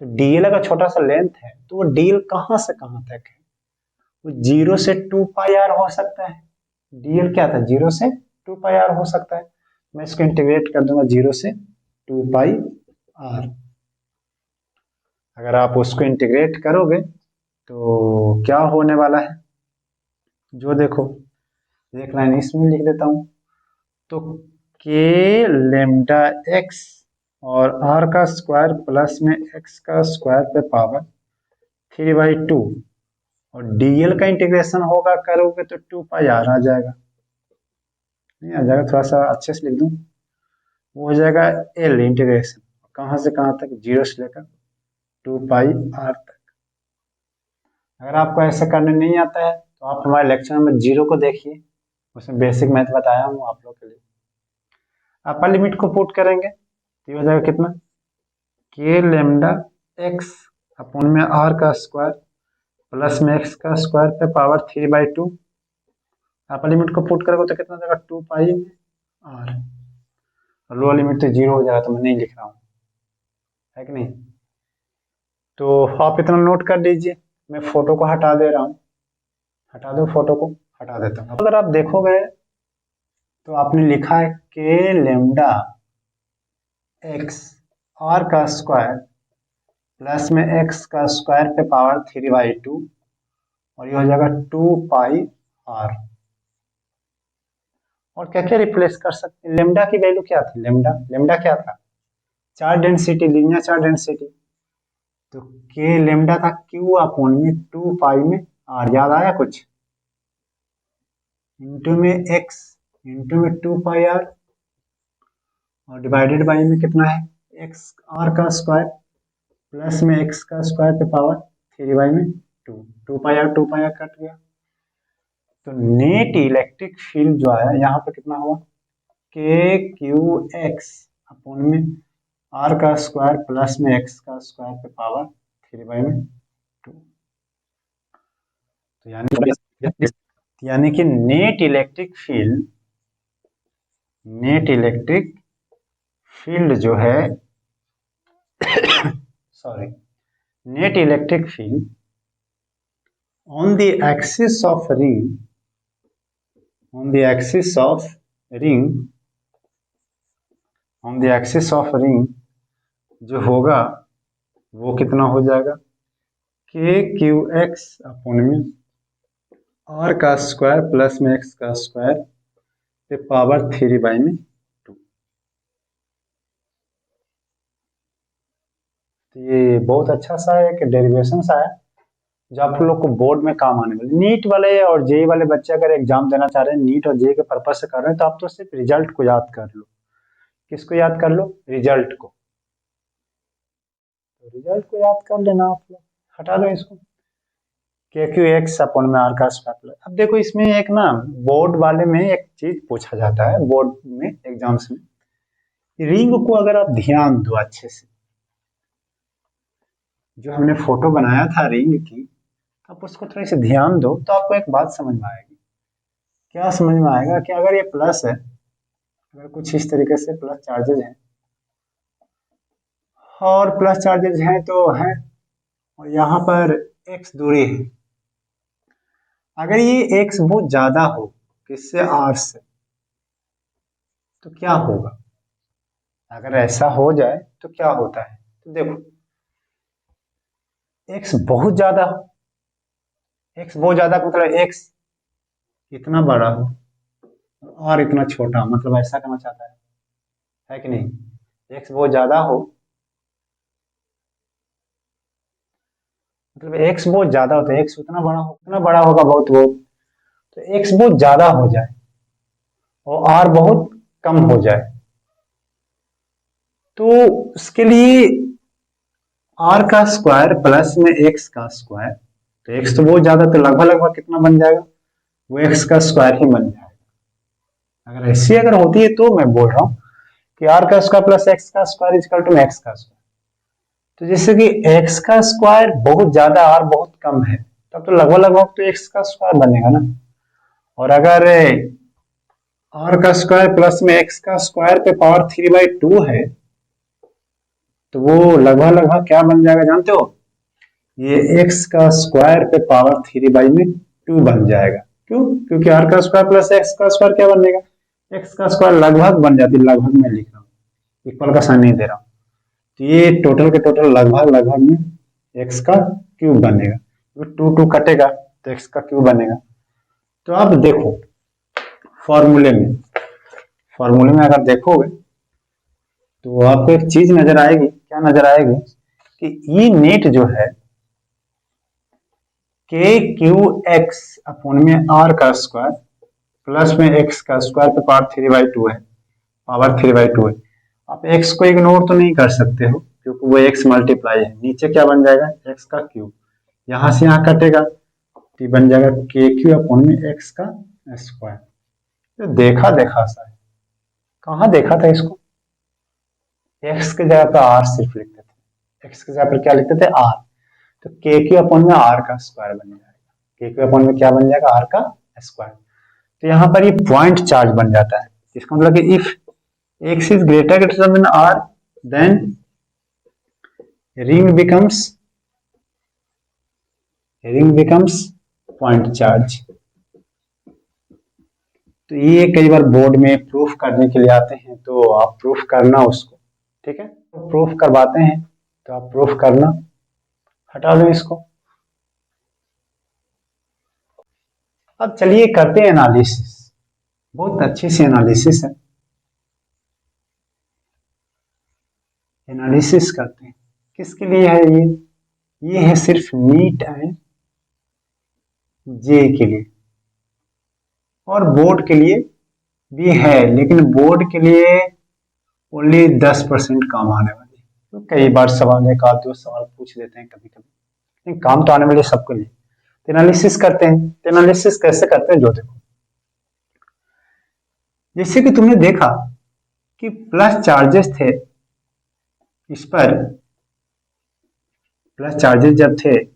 तो डीएल अगर छोटा सा लेंथ है तो वो डीएल कहां से कहां तक है, वो 0 से 2 पाई आर हो सकता है। डीएल क्या था, 0 से 2 पाई आर हो सकता है। मैं इसको इंटीग्रेट कर दूंगा 0 से 2 पाई आर। अगर आप उसको इंटीग्रेट करोगे तो क्या होने वाला है, जो देखो एक लाइन इसमें लिख देता हूं, तो के लेमडा एक्स और आर का स्क्वायर प्लस में एक्स का स्क्वायर पे पावर 3/2, और डीएल का इंटीग्रेशन होगा करोगे तो 2 पाई आर आ जाएगा, नहीं आ जाएगा, थोड़ा सा अच्छे से लिख दूं, वो हो जाएगा एल इंटीग्रेशन, कहां से कहां तक, 0 से लेकर 2 पाई आर तक। अगर आपको ऐसे करने नहीं आता है तो आप हमारे लेक्चर नंबर 0 को देखिए, उसमें बेसिक मैथ बताया हूँ आप लोग के लिए। अपर लिमिट को पुट करेंगे तो ये हो जाएगा कितना, के लेमडा एक्स अपॉन में आर का स्क्वायर प्लस में एक्स का स्क्वायर पे पावर 3/2। अपर लिमिट को पुट करोगे तो कितना हो जाएगा, 2 पाई आर। लोअर लिमिट तो 0 हो जाएगा, तो मैं नहीं लिख रहा हूँ, है कि नहीं। तो आप इतना नोट कर लीजिए, मैं फोटो को हटा दे रहा हूँ, हटा दो फोटो को, हटा देता हूँ। अगर आप देखोगे तो आपने लिखा है के लेमडा एक्स आर का स्क्वायर प्लस में एक्स का स्क्वायर पे पावर 3/2, और ये हो जाएगा 2 पाई आर। और क्या क्या रिप्लेस कर सकते हैं, लेमडा की वैल्यू क्या थी, लेमडा क्या था, charge density, linear charge density, तो के लेमडा था क्यू अपॉन में 2 पाई में आर, याद आया कुछ, इंटू में एक्स इंटू में 2 पाई आर, और डिवाइडेड बाई में कितना है, एक्स आर का स्क्वायर प्लस में एक्स का स्क्वायर पे पावर 3 में 2 पाई आर कट गया। तो नेट इलेक्ट्रिक फील्ड जो आया यहाँ पे कितना हुआ, के क्यू एक्स अपॉन में आर का स्क्वायर प्लस में एक्स का स्क्वायर पे पावर 3/2। तो यानी कि नेट इलेक्ट्रिक फील्ड जो है sorry, net electric field on the axis of ring, on the axis of ring, on the axis of ring जो होगा वो कितना हो जाएगा, के क्यू एक्स अपॉन में आर का स्क्वायर प्लस में एक्स का स्क्वायर पे पावर 3/2। तो ये बहुत अच्छा सा एक डेरिवेशन सा है जो आप लोग को बोर्ड में काम आने वाले। नीट वाले और जेई वाले बच्चे अगर एग्जाम देना चाह रहे हैं, नीट और जेई के पर्पज से कर रहे हैं, तो आप तो सिर्फ रिजल्ट को याद कर लो। किसको याद कर लो? रिजल्ट को। तो रिजल्ट को याद कर लेना आप लोग, हटा दो इसको, के क्यू एक्स अपॉन में आर का स्क्वायर। अब देखो इसमें एक ना बोर्ड वाले में एक चीज पूछा जाता है, बोर्ड में एग्जाम्स में, रिंग को अगर आप ध्यान दो अच्छे से, जो हमने फोटो बनाया था रिंग की, आप उसको थोड़ी सी ध्यान दो तो आपको एक बात समझ में आएगी। क्या समझ में आएगा कि अगर ये प्लस है, अगर कुछ इस तरीके से प्लस चार्जेज हैं और प्लस चार्जेज हैं तो हैं, और यहाँ पर एक्स दूरी है, अगर ये एक्स बहुत ज्यादा हो किससे, आर से, तो क्या होगा? अगर ऐसा हो जाए तो क्या होता है, तो देखो एक्स बहुत ज्यादा हो, एक्स बहुत ज्यादा मतलब एक्स इतना बड़ा हो और इतना छोटा, मतलब ऐसा करना चाहता है कि नहीं? एक्स बहुत ज्यादा हो, मतलब एक्स बहुत ज्यादा होता है, एक्स उतना बड़ा हो, उतना बड़ा होगा बहुत बहुत, तो एक्स बहुत ज्यादा हो जाए और आर बहुत कम हो जाए, तो उसके लिए आर का स्क्वायर प्लस में एक्स का स्क्वायर, तो एक्स तो बहुत ज्यादा, तो लगभग लगभग कितना बन जाएगा, वो एक्स का स्क्वायर ही बन जाएगा। अगर ऐसी अगर होती है तो मैं बोल रहा हूँ कि आर का स्क्वायर प्लस एक्स का square is equal to X का स्क्वायर। तो जैसे कि एक्स का स्क्वायर बहुत ज्यादा आर बहुत कम है, तब तो लगभग लगभग तो एक्स का स्क्वायर बनेगा ना। और अगर आर का स्क्वायर प्लस में एक्स का स्क्वायर पे पावर 3/2 है, तो वो लगभग लगभग क्या बन जाएगा जानते हो? ये एक्स का स्क्वायर पे पावर 3/2 बन जाएगा। क्यों? क्योंकि आर का स्क्वायर प्लस एक्स का स्क्वायर क्या बनेगा, एक्स का स्क्वायर लगभग बन जाती है, लगभग में लिख रहा हूँ, इक्वल का साइन नहीं दे रहा हूँ। तो ये टोटल के टोटल लगभग लगभग में एक्स का क्यूब बनेगा, तो 2 कटेगा तो एक्स का क्यूब बनेगा। तो आप देखो फॉर्मूले में, फॉर्मूले में अगर देखोगे तो आपको एक चीज नजर आएगी, क्या नजर आएगी कि ई नेट जो है के क्यू एक्स अपॉन में आर का स्क्वायर प्लस में एक्स का स्क्वायर पे पावर 3/2 है, पावर 3/2 है। आप एक्स को इग्नोर तो नहीं कर सकते हो क्योंकि वो एक्स मल्टीप्लाई है, नीचे क्या बन जाएगा, एक्स का क्यूब, यहां से यहां कटेगा तो बन जाएगा के क्यू अपॉन में एक्स का स्क्वायर। तो देखा देखा सा है, कहाँ देखा था इसको, एक्स की जगह पर आर सिर्फ लिखते थे, एक्स की जगह पर क्या लिखते थे, आर, तो के क्यू अपॉन में आर का स्क्वायर बन जाएगा, के क्यू अपॉन में क्या बन जाएगा, आर का स्क्वायर। तो यहाँ पर ये पॉइंट चार्ज बन जाता है, इसका मतलब कि if X is greater than R then ring becomes point charge। तो ये कई बार बोर्ड में प्रूफ करने के लिए आते हैं, तो आप प्रूफ करना उसको, ठीक है, तो प्रूफ करवाते हैं तो आप प्रूफ करना, हटा दो इसको। अब चलिए करते हैं एनालिसिस, बहुत अच्छी सी एनालिसिस है, एनालिसिस करते हैं। किसके लिए है ये है सिर्फ नीट एंड जे के लिए, और बोर्ड के लिए भी है, लेकिन बोर्ड के लिए ओनली 10% काम आने वाली, तो कई बार सवाल, एक आध दो सवाल पूछ देते हैं कभी कभी, लेकिन काम तो आने वाले सबके लिए। एनालिसिस करते हैं, तो एनालिसिस कैसे करते हैं, जो देखो, जैसे कि तुमने देखा कि प्लस चार्जेस थे इस पर, प्लस चार्जेस जब थे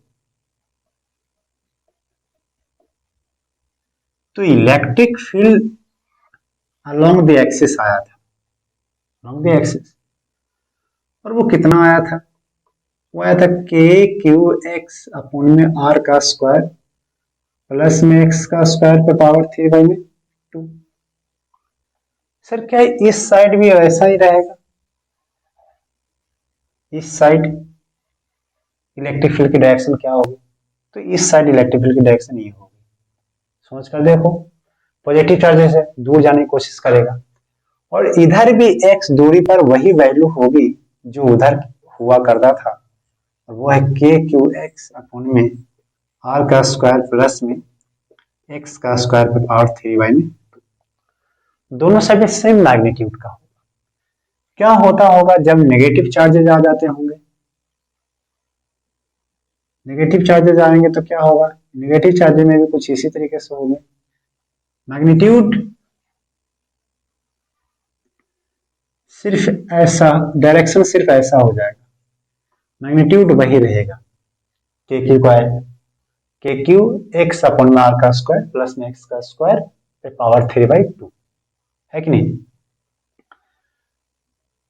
तो electric field along the axis आया था, अलोंग द एक्सिस, और वो कितना आया था? वो आया था के क्यू एक्स अपॉन में आर का स्क्वायर प्लस में एक्स का स्क्वायर पे पावर 3/2। सर क्या इस साइड भी वैसा ही रहेगा? इस साइड इलेक्ट्रिक फील्ड की डायरेक्शन क्या होगी? तो इस साइड इलेक्ट्रिक फील्ड की डायरेक्शन ये होगी। सोच कर देखो, पॉजिटिव चार्जेस है, दूर जाने की कोशिश करेगा, और इधर भी एक्स दूरी पर वही वैल्यू होगी जो उधर हुआ करता था, और वो है के क्यू एक्स अपॉन में आर का स्क्वायर प्लस में एक्स का स्क्वायर पे पावर 3/2। दोनों साइड में सेम मैग्नीट्यूड का होगा। क्या होता होगा जब नेगेटिव चार्जेज आ जाते होंगे? नेगेटिव चार्जेज आएंगे तो क्या होगा? नेगेटिव चार्जेज में भी कुछ इसी तरीके से होंगे। मैग्नीट्यूड सिर्फ ऐसा, डायरेक्शन सिर्फ ऐसा हो जाएगा, मैग्नीट्यूड वही रहेगा, के क्यू का के क्यू एक्स अपॉन में आर का स्क्वायर प्लस में एक्स का स्क्वायर पे पावर 3/2, है कि नहीं?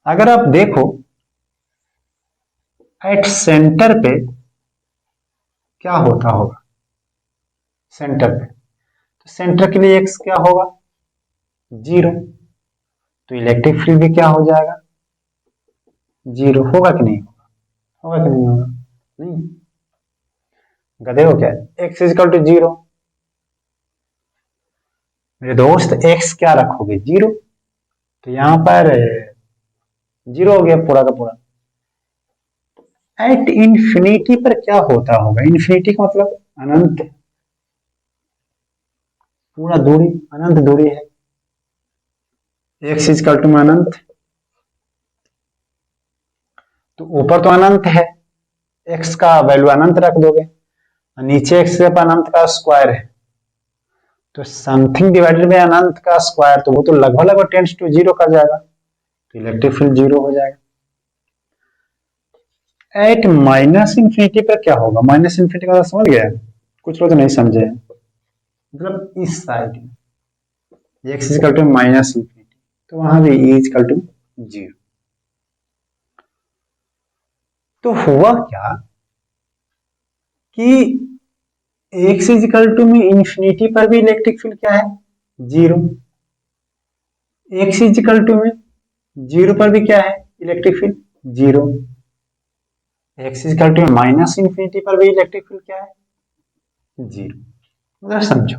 अगर आप देखो एट सेंटर पे क्या होता होगा, सेंटर पे, तो सेंटर के लिए एक्स क्या होगा? 0। तो इलेक्ट्रिक फील्ड भी क्या हो जाएगा? 0 होगा कि नहीं होगा? होगा कि नहीं होगा? नहीं, गधे हो क्या? X is equal to 0। मेरे दोस्त एक्स क्या रखोगे? 0। तो यहां पर 0 हो गया पूरा का पूरा। एट इंफिनिटी पर क्या होता होगा? इंफिनिटी का मतलब अनंत, पूरा दूरी, अनंत दूरी है, एक्स इजिकल टू में अनंत, तो ऊपर तो अनंत है, एक्स का वैल्यू अनंत रख दोगे, नीचे एक्स पे अनंत का स्क्वायर है, तो समथिंग डिवाइडेड बाय अनंत का स्क्वायर, तो वो तो लगभग लगभग टेंड्स टू 0 कर जाएगा, तो इलेक्ट्रिक फील्ड 0 हो जाएगा। एट माइनस इंफिनिटी पर क्या होगा? माइनस इंफिनिटी का समझ गया? कुछ लोग तो नहीं समझे हैं। मतलब इस side X is equal to minus infinity, तो वहां भी ई इजिकल टू 0। तो हुआ क्या कि एक्स इजिकल टू में इंफिनिटी पर भी इलेक्ट्रिक फील्ड क्या है? 0। एक्स इजिकल टू में 0 पर भी क्या है? Electric field 0। X is equal to minus infinity पर भी इलेक्ट्रिक फील्ड क्या है? 0। मतलब समझो,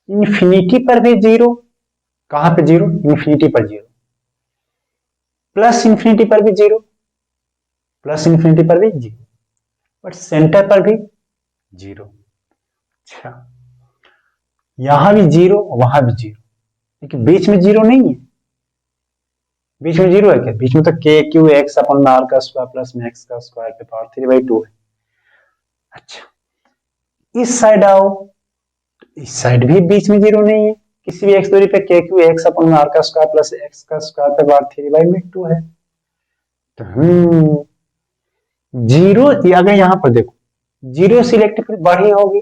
इंफिनिटी पर भी 0, कहां पे 0? इंफिनिटी पर 0, प्लस इंफिनिटी पर भी 0, प्लस इंफिनिटी पर भी 0, बट सेंटर पर भी 0। अच्छा, यहां भी 0, वहां भी 0, लेकिन बीच में 0 नहीं है। बीच में 0 है क्या? बीच में तो के क्यू एक्स अपन आर का स्क्वायर प्लस में एक्स का स्क्वायर पे पावर 3/2 है। अच्छा, इस साइड आओ, इस साइड भी बीच में 0 नहीं है, किसी भी एक्स दूरी पे के क्यू एक्स अपन आर का स्क्वायर प्लस एक्स का स्क्वायर पे पावर 3/2 है। तो 0, अगर यहां पर देखो 0 से इलेक्ट्रिक फील्ड बढ़ी होगी,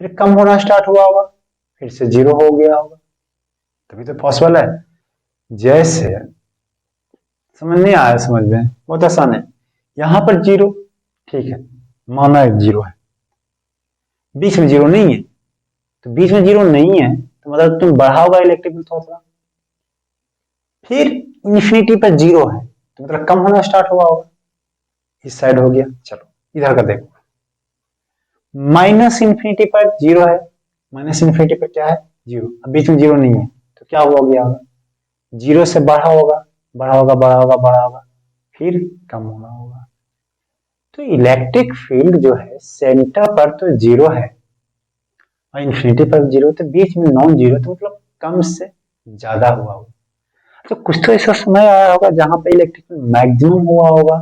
फिर कम होना स्टार्ट हुआ होगा, फिर से 0 हो गया होगा, तभी तो पॉसिबल है। जैसे, समझ नहीं आया? समझ में बहुत आसान है। यहां पर 0, ठीक है, माना 0 है, बीच में 0 नहीं है, तो बीच में 0 नहीं है तो मतलब तुम बढ़ाओगा इलेक्ट्रिक फील्ड थोड़ा सा, फिर इंफिनिटी पर 0 है तो मतलब कम होना स्टार्ट हुआ होगा, इस साइड हो गया। चलो इधर का देखो, माइनस इंफिनिटी पर 0 है, माइनस इंफिनिटी पर क्या है? 0। अब बीच में 0 नहीं है तो क्या हुआ गया होगा? 0 से बढ़ा होगा, बढ़ा होगा, बढ़ा होगा, बढ़ा होगा, फिर कम होना होगा। तो इलेक्ट्रिक फील्ड जो है सेंटर पर तो 0 है और इंफिनिटी पर 0, तो बीच में नॉन 0, तो मतलब कम से ज्यादा हुआ होगा। तो कुछ तो ऐसा समय आया होगा जहां पे इलेक्ट्रिक फील्ड मैक्सिमम हुआ होगा,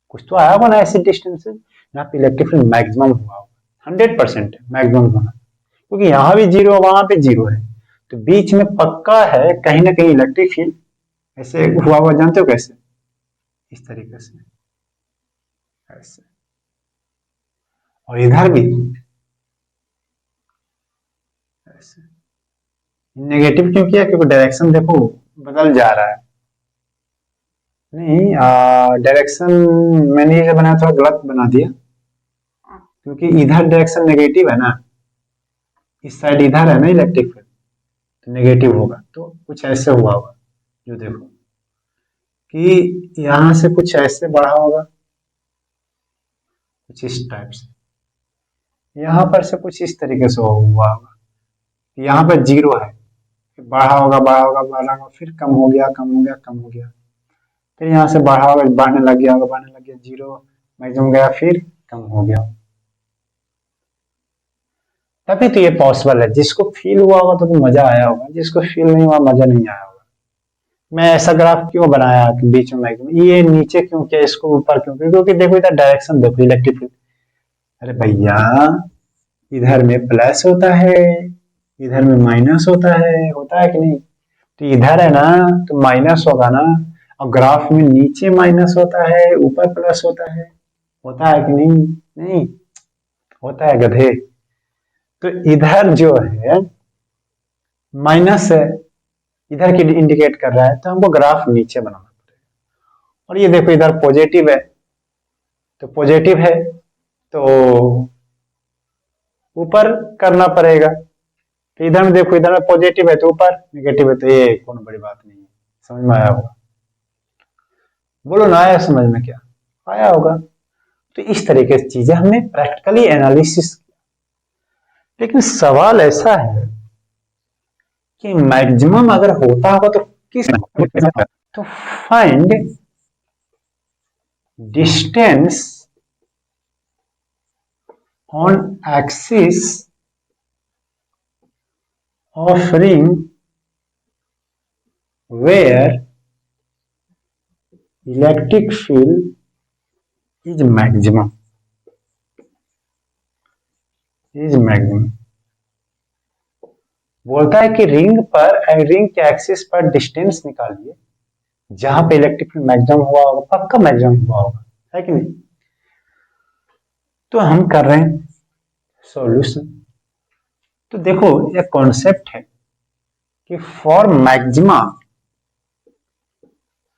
कुछ तो आया होगा ना ऐसी डिस्टेंस जहां पे इलेक्ट्रिक फील्ड मैक्सिमम हुआ होगा। 100% मैक्सिमम होना, क्योंकि यहाँ भी 0 वहां पे 0 है, तो बीच में पक्का है कहीं ना कहीं इलेक्ट्रिक फील्ड ऐसे हुआ हुआ। जानते हो कैसे? इस तरीके से, ऐसे, और इधर भी ऐसे। नेगेटिव क्यों किया? क्योंकि डायरेक्शन देखो बदल जा रहा है, नहीं, डायरेक्शन मैंने ये बनाया थोड़ा गलत बना दिया, क्योंकि इधर डायरेक्शन नेगेटिव है ना, इस साइड इधर है ना इलेक्ट्रिक फील्ड, तो नेगेटिव होगा। तो कुछ ऐसे हुआ होगा, जो देखो कि यहाँ से कुछ ऐसे बढ़ा होगा, कुछ इस टाइप से, यहाँ पर से कुछ इस तरीके से हुआ होगा। यहाँ पर जीरो है, बढ़ा होगा बढ़ा होगा बढ़ा होगा, फिर कम हो गया कम हो गया कम हो गया, फिर यहाँ से बढ़ा होगा बढ़ने लग गया होगा बढ़ने लग गया, जीरो मैक्सिमम गया, फिर कम हो गया। तभी तो ये पॉसिबल है। जिसको फील हुआ होगा तो मजा आया होगा, जिसको फील नहीं हुआ मजा नहीं आया होगा। मैं ऐसा ग्राफ क्यों बनाया कि बीच में मैक्सिमम, ये नीचे क्यों किया, इसको ऊपर क्यों किया, क्योंकि देखो इधर डायरेक्शन देखो इलेक्ट्रिक फील्ड। अरे भैया, इधर में प्लस होता है, इधर में माइनस होता है कि नहीं? तो इधर है ना, तो माइनस होगा ना, और ग्राफ में नीचे माइनस होता है ऊपर प्लस होता है कि नहीं? नहीं होता है गधे। तो इधर जो है माइनस है, इधर की इंडिकेट कर रहा है, तो हमको ग्राफ नीचे बनाना पड़ेगा। और ये देखो इधर पॉजिटिव है, तो पॉजिटिव है तो ऊपर करना पड़ेगा। तो इधर में देखो, इधर में पॉजिटिव है तो ऊपर, नेगेटिव है तो ये कौन बड़ी बात नहीं है। समझ में आया होगा? बोलो ना, आया समझ में? क्या आया होगा? तो इस तरीके से चीजें हमने प्रैक्टिकली एनालिसिस किया। लेकिन सवाल ऐसा है कि मैक्सिमम अगर होता होगा तो किस, तो find distance on axis of ring where electric field is maximum. बोलता है कि रिंग के एक्सिस पर डिस्टेंस निकालिए जहां पे इलेक्ट्रिक फील्ड मैक्सिमम हुआ होगा, पक्का मैक्सिमम हुआ होगा, है कि नहीं? तो हम कर रहे हैं सॉल्यूशन। तो देखो ये कॉन्सेप्ट है कि फॉर मैक्सिमा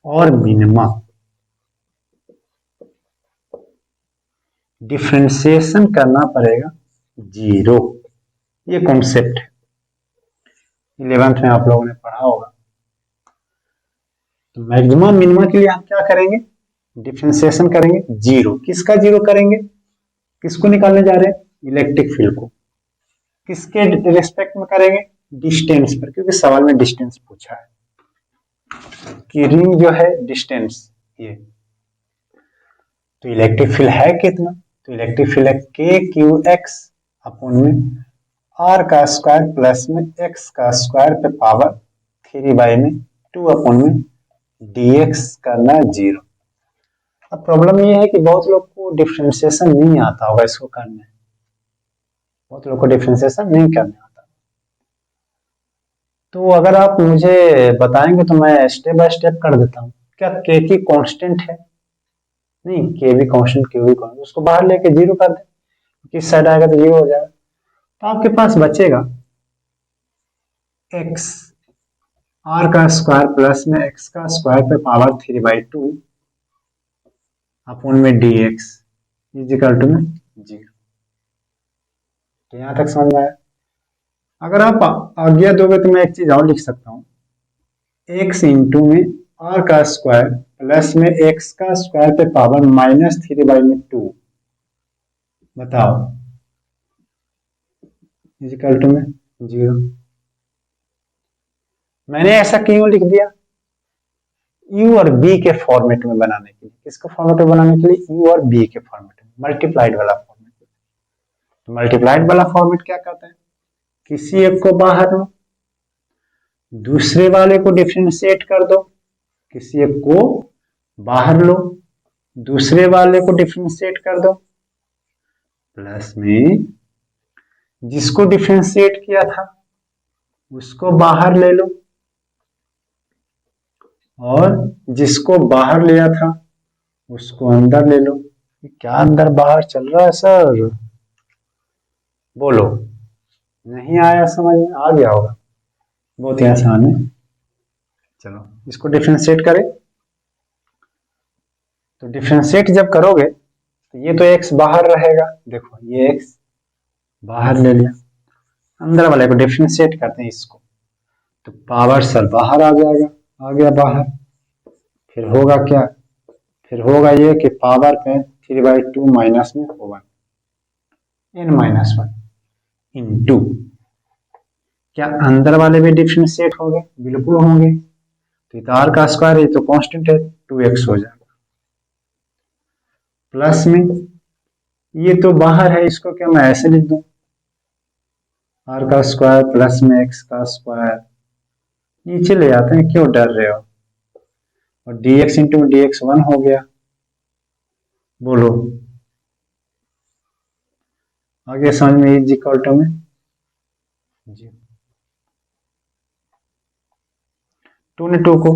और मिनिमा डिफ्रेंसिएशन करना पड़ेगा जीरो। ये कॉन्सेप्ट है, 11th में आप लोगों ने पढ़ा होगा। तो मैक्सिमम मिनिमा के लिए हम क्या करेंगे? डिफ्रेंसिएशन करेंगे जीरो। किसका जीरो करेंगे? किसको निकालने जा रहे हैं? इलेक्ट्रिक फील्ड को। किसके रिस्पेक्ट में करेंगे? डिस्टेंस पर, क्योंकि सवाल में डिस्टेंस पूछा है कि रिंग जो है डिस्टेंस ये, तो इलेक्ट्रिक फील्ड है कितना? तो इलेक्ट्रिक फील्ड है के क्यू एक्स अपॉन में आर का स्क्वायर प्लस में एक्स का स्क्वायर पे पावर 3/2 अपॉन में dx करना जीरो। अब प्रॉब्लम ये है कि बहुत लोग को डिफरेंशिएशन नहीं आता होगा इसको करने, बहुत लोग को डिफरेंशिएशन नहीं करने आता। तो अगर आप मुझे बताएंगे तो मैं स्टेप बाय स्टेप कर देता हूँ। क्या के की कांस्टेंट है? नहीं, के भी कांस्टेंट, क्यू भी कांस्टेंट, उसको बाहर लेके जीरो कर दे, किस साइड आएगा तो जीरो हो जाएगा। तो आपके पास बचेगा एक्स, आर का स्क्वायर प्लस में एक्स का स्क्वायर पे पावर 3/2 अपॉन में डी एक्स इजिकल टू में जीरो। तो यहां तक समझ में आया? अगर आप आज्ञा दोगे तो मैं एक चीज और लिख सकता हूँ, एक्स इंटू में आर का स्क्वायर प्लस में एक्स का स्क्वायर पे पावर -3/2, बताओ, इजिकल टू में जीरो। मैंने ऐसा क्यों लिख दिया? यू और बी के फॉर्मेट में बनाने के लिए। किसके फॉर्मेट में बनाने के लिए? यू और बी के फॉर्मेट में, मल्टीप्लाइड वाला फॉर्मेट। तो मल्टीप्लाइड वाला फॉर्मेट क्या कहता है? किसी एक को बाहर लो, दूसरे वाले को डिफरेंशिएट कर दो, किसी एक को बाहर लो, दूसरे वाले को डिफरेंशिएट कर दो, प्लस में जिसको डिफरेंशिएट किया था उसको बाहर ले लो, और जिसको बाहर लिया था उसको अंदर ले लो। क्या अंदर बाहर चल रहा है सर? बोलो, नहीं आया समझ में? आ गया होगा, बहुत ही आसान है। चलो इसको डिफरेंशिएट करें। तो डिफ्रेंशिएट जब करोगे तो ये तो x बाहर रहेगा, देखो ये x बाहर ले लिया, अंदर वाले को डिफ्रेंशिएट करते हैं इसको, तो पावर सर बाहर आ जाएगा, आ गया बाहर। फिर होगा क्या, फिर होगा ये कि पावर पे 3/2 माइनस में होगा n-1 इंटू, क्या अंदर वाले भी डिफ्रेंशिएट हो गए, बिल्कुल होंगे, तो r का स्क्वायर है तो कांस्टेंट है 2x हो जाएगा, प्लस में ये तो बाहर है, इसको क्या मैं ऐसे लिख दूं, r का स्क्वायर प्लस में x का स्क्वायर, नीचे ले आते हैं, क्यों डर रहे हो, और dx इंटू dx 1 हो गया, बोलो आगे समझ में, इज इक्वल टू में जी 2 ने 2 को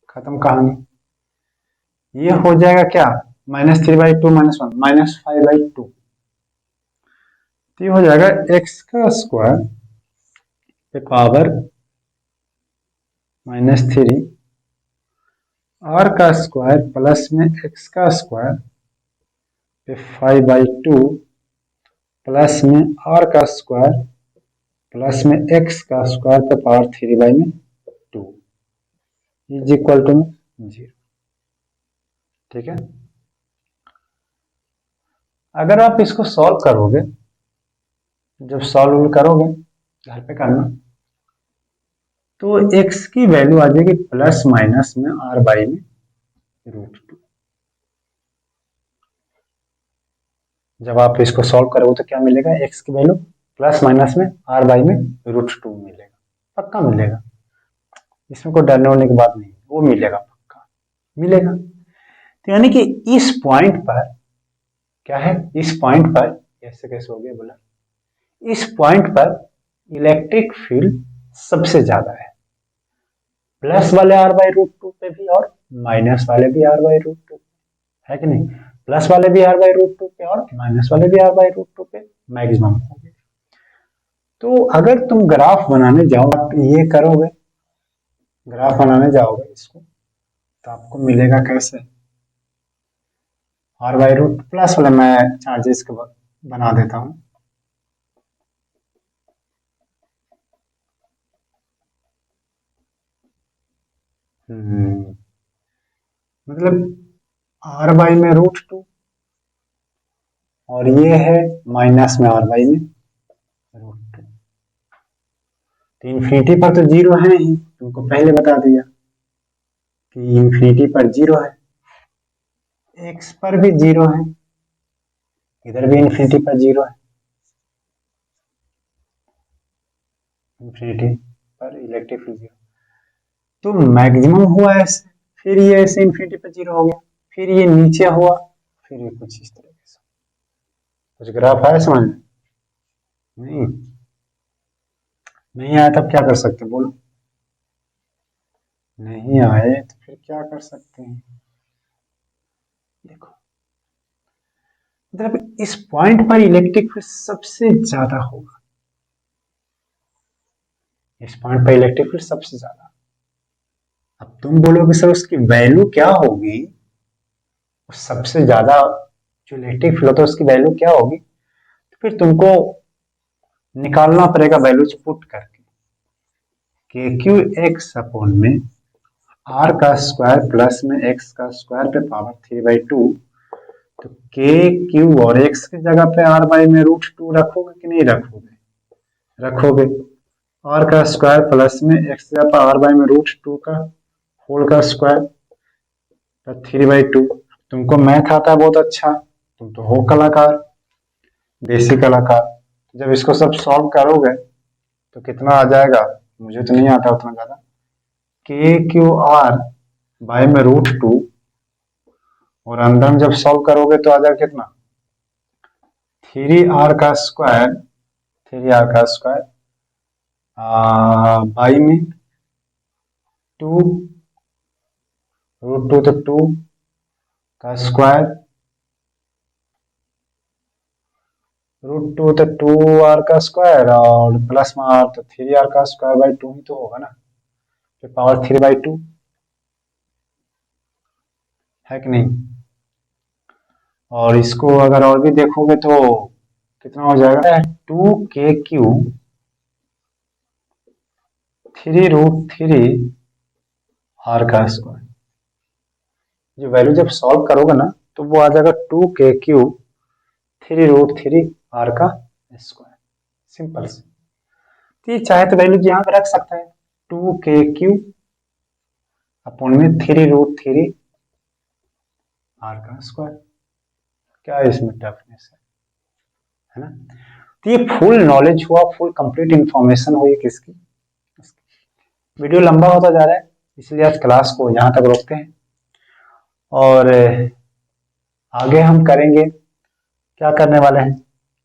खत्म कहानी, ये हो जाएगा क्या, -3/2 -1 -5/2, तो ये हो जाएगा x का स्क्वायर पे पावर -3, r का स्क्वायर प्लस में x का स्क्वायर पे 5/2 प्लस में r का स्क्वायर प्लस में x का स्क्वायर पे पावर 3/2 इज इक्वल टू 0। ठीक है, अगर आप इसको सॉल्व करोगे, जब सॉल्व करोगे घर पे करना, तो x की वैल्यू आ जाएगी प्लस माइनस में r/√2। जब आप इसको सॉल्व करोगे तो क्या मिलेगा, x की वैल्यू प्लस माइनस में r/√2 मिलेगा, पक्का मिलेगा, इसमें कोई डरने वाले की बात नहीं, वो मिलेगा, पक्का मिलेगा। तो यानी कि इस पॉइंट पर क्या है, इस पॉइंट पर कैसे कैसे हो गया बोला, इस पॉइंट पर इलेक्ट्रिक फील्ड सबसे ज्यादा है, प्लस वाले r/√2 पे भी और माइनस वाले भी r/√2 है कि नहीं, प्लस वाले भी r/√2 पे और माइनस वाले भी r/√2 पे मैक्सिमम होंगे। तो अगर तुम ग्राफ बनाने जाओ, ये करोगे, ग्राफ बनाने जाओगे इसको, तो आपको मिलेगा कैसे, r/√2 प्लस वाले, मैं चार्जेस के बना देता हूं, मतलब r/√2 और ये है माइनस में r/√2, तो इन्फिनिटी पर तो जीरो है ही, तुमको पहले बता दिया कि इन्फिनिटी पर जीरो है, x पर भी जीरो है, इधर भी इन्फिनिटी पर जीरो है, इन्फिनिटी पर इलेक्ट्रिक फील्ड जीरो, तो मैक्सिमम हुआ ऐसे, फिर ये ऐसे इन्फिनिटी पर जीरो हो गया, फिर ये नीचे हुआ, फिर ये कुछ इस तरीके से, कुछ ग्राफ आया समझ में, नहीं नहीं आया तब क्या कर सकते, बोलो, नहीं आए तो फिर क्या कर सकते हैं, देखो मतलब इस पॉइंट पर इलेक्ट्रिक फील्ड सबसे ज्यादा होगा, इस पॉइंट पर इलेक्ट्रिक फील्ड सबसे ज्यादा, अब तुम बोलोगे सर उसकी वैल्यू क्या होगी, सबसे ज्यादा जो इलेक्ट्रिक फील्ड होता है उसकी वैल्यू क्या होगी, तो फिर तुमको निकालना पड़ेगा वैल्यू पुट करके, के क्यू एक्स अपॉन में r का स्क्वायर प्लस में x का स्क्वायर पे पावर 3/2, तो के क्यू और x की जगह पे r/√2 रखोगे कि नहीं रखोगे, रखोगे, r का स्क्वायर प्लस में x की जगह पर r/√2 का होल का स्क्वायर 3/2, तुमको मैथ आता है बहुत अच्छा, तुम तो हो कलाकार, देसी कलाकार, जब इसको सब सॉल्व करोगे तो कितना आ जाएगा, मुझे तो नहीं आता उतना ज्यादा, के क्यू आर बाय में √2, और अंदर में जब सॉल्व करोगे तो आ जाएगा कितना, 3r का स्क्वायर, 3r का स्क्वायर बाई में 2, √2 तो 2 का स्क्वायर, √2 तो 2r का स्क्वायर और प्लस में r, तो 3r का स्क्वायर बाई 2 ही तो होगा ना, फिर पावर 3/2 है कि नहीं, और इसको अगर और भी देखोगे तो कितना हो जाएगा, 2k³ 3√3 r का स्क्वायर। जो वैल्यू जब सॉल्व करोगे ना तो वो आ जाएगा 2k³ 3√3 r का स्क्वायर। सिंपल से। तो ये चाहे तो वैल्यू यहाँ पे रख सकता है 2k³ अपॉन में 3√3 r का स्क्वायर। क्या है इसमें टफनेस है ना। तो ये फुल नॉलेज हुआ, फुल कंप्लीट इंफॉर्मेशन हुई किसकी। वीडियो लंबा होता जा रहा है इसलिए आज क्लास को यहाँ तक रोकते हैं और आगे हम करेंगे, क्या करने वाले हैं,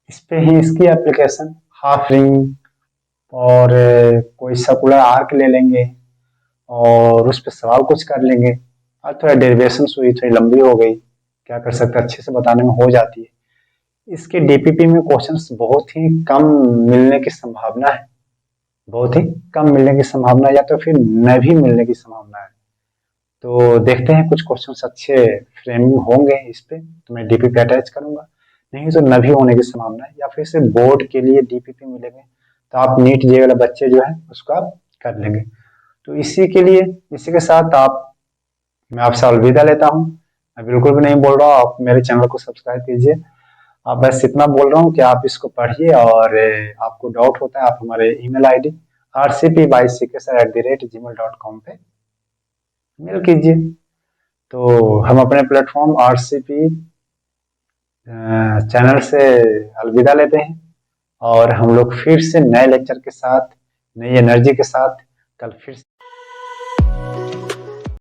इस पे ही इसकी एप्लीकेशन हाफ रिंग और कोई सर्कुलर आर्क ले लेंगे और उस पर सवाल कुछ कर लेंगे। आज थोड़ा डेरिवेशन हुई, थोड़ी लंबी हो गई, क्या कर सकते, अच्छे से बताने में हो जाती है। इसके डीपीपी में क्वेश्चंस बहुत ही कम मिलने की संभावना है, बहुत ही कम मिलने की संभावना, या तो फिर न भी मिलने की संभावना है। तो देखते हैं कुछ क्वेश्चंस अच्छे फ्रेमिंग होंगे इस पे तो मैं डीपीपी अटैच करूंगा, नहीं तो न भी होने की संभावना है, या फिर से बोर्ड के लिए डीपीपी मिलेंगे तो आप नीट जे वाले बच्चे जो है उसको आप कर लेंगे। तो इसी के लिए, इसी के साथ मैं आपसे अलविदा लेता हूँ। मैं बिल्कुल भी नहीं बोल रहा हूँ आप मेरे चैनल को सब्सक्राइब कीजिए, आप बस इतना बोल रहा हूँ कि आप इसको पढ़िए और आपको डाउट होता है आप हमारे ईमेल आईडी rcp@gmail.com पे मेल कीजिए। तो हम अपने प्लेटफॉर्म आरसीपी चैनल से अलविदा लेते हैं और हम लोग फिर से नए लेक्चर के साथ, नई एनर्जी के साथ कल फिर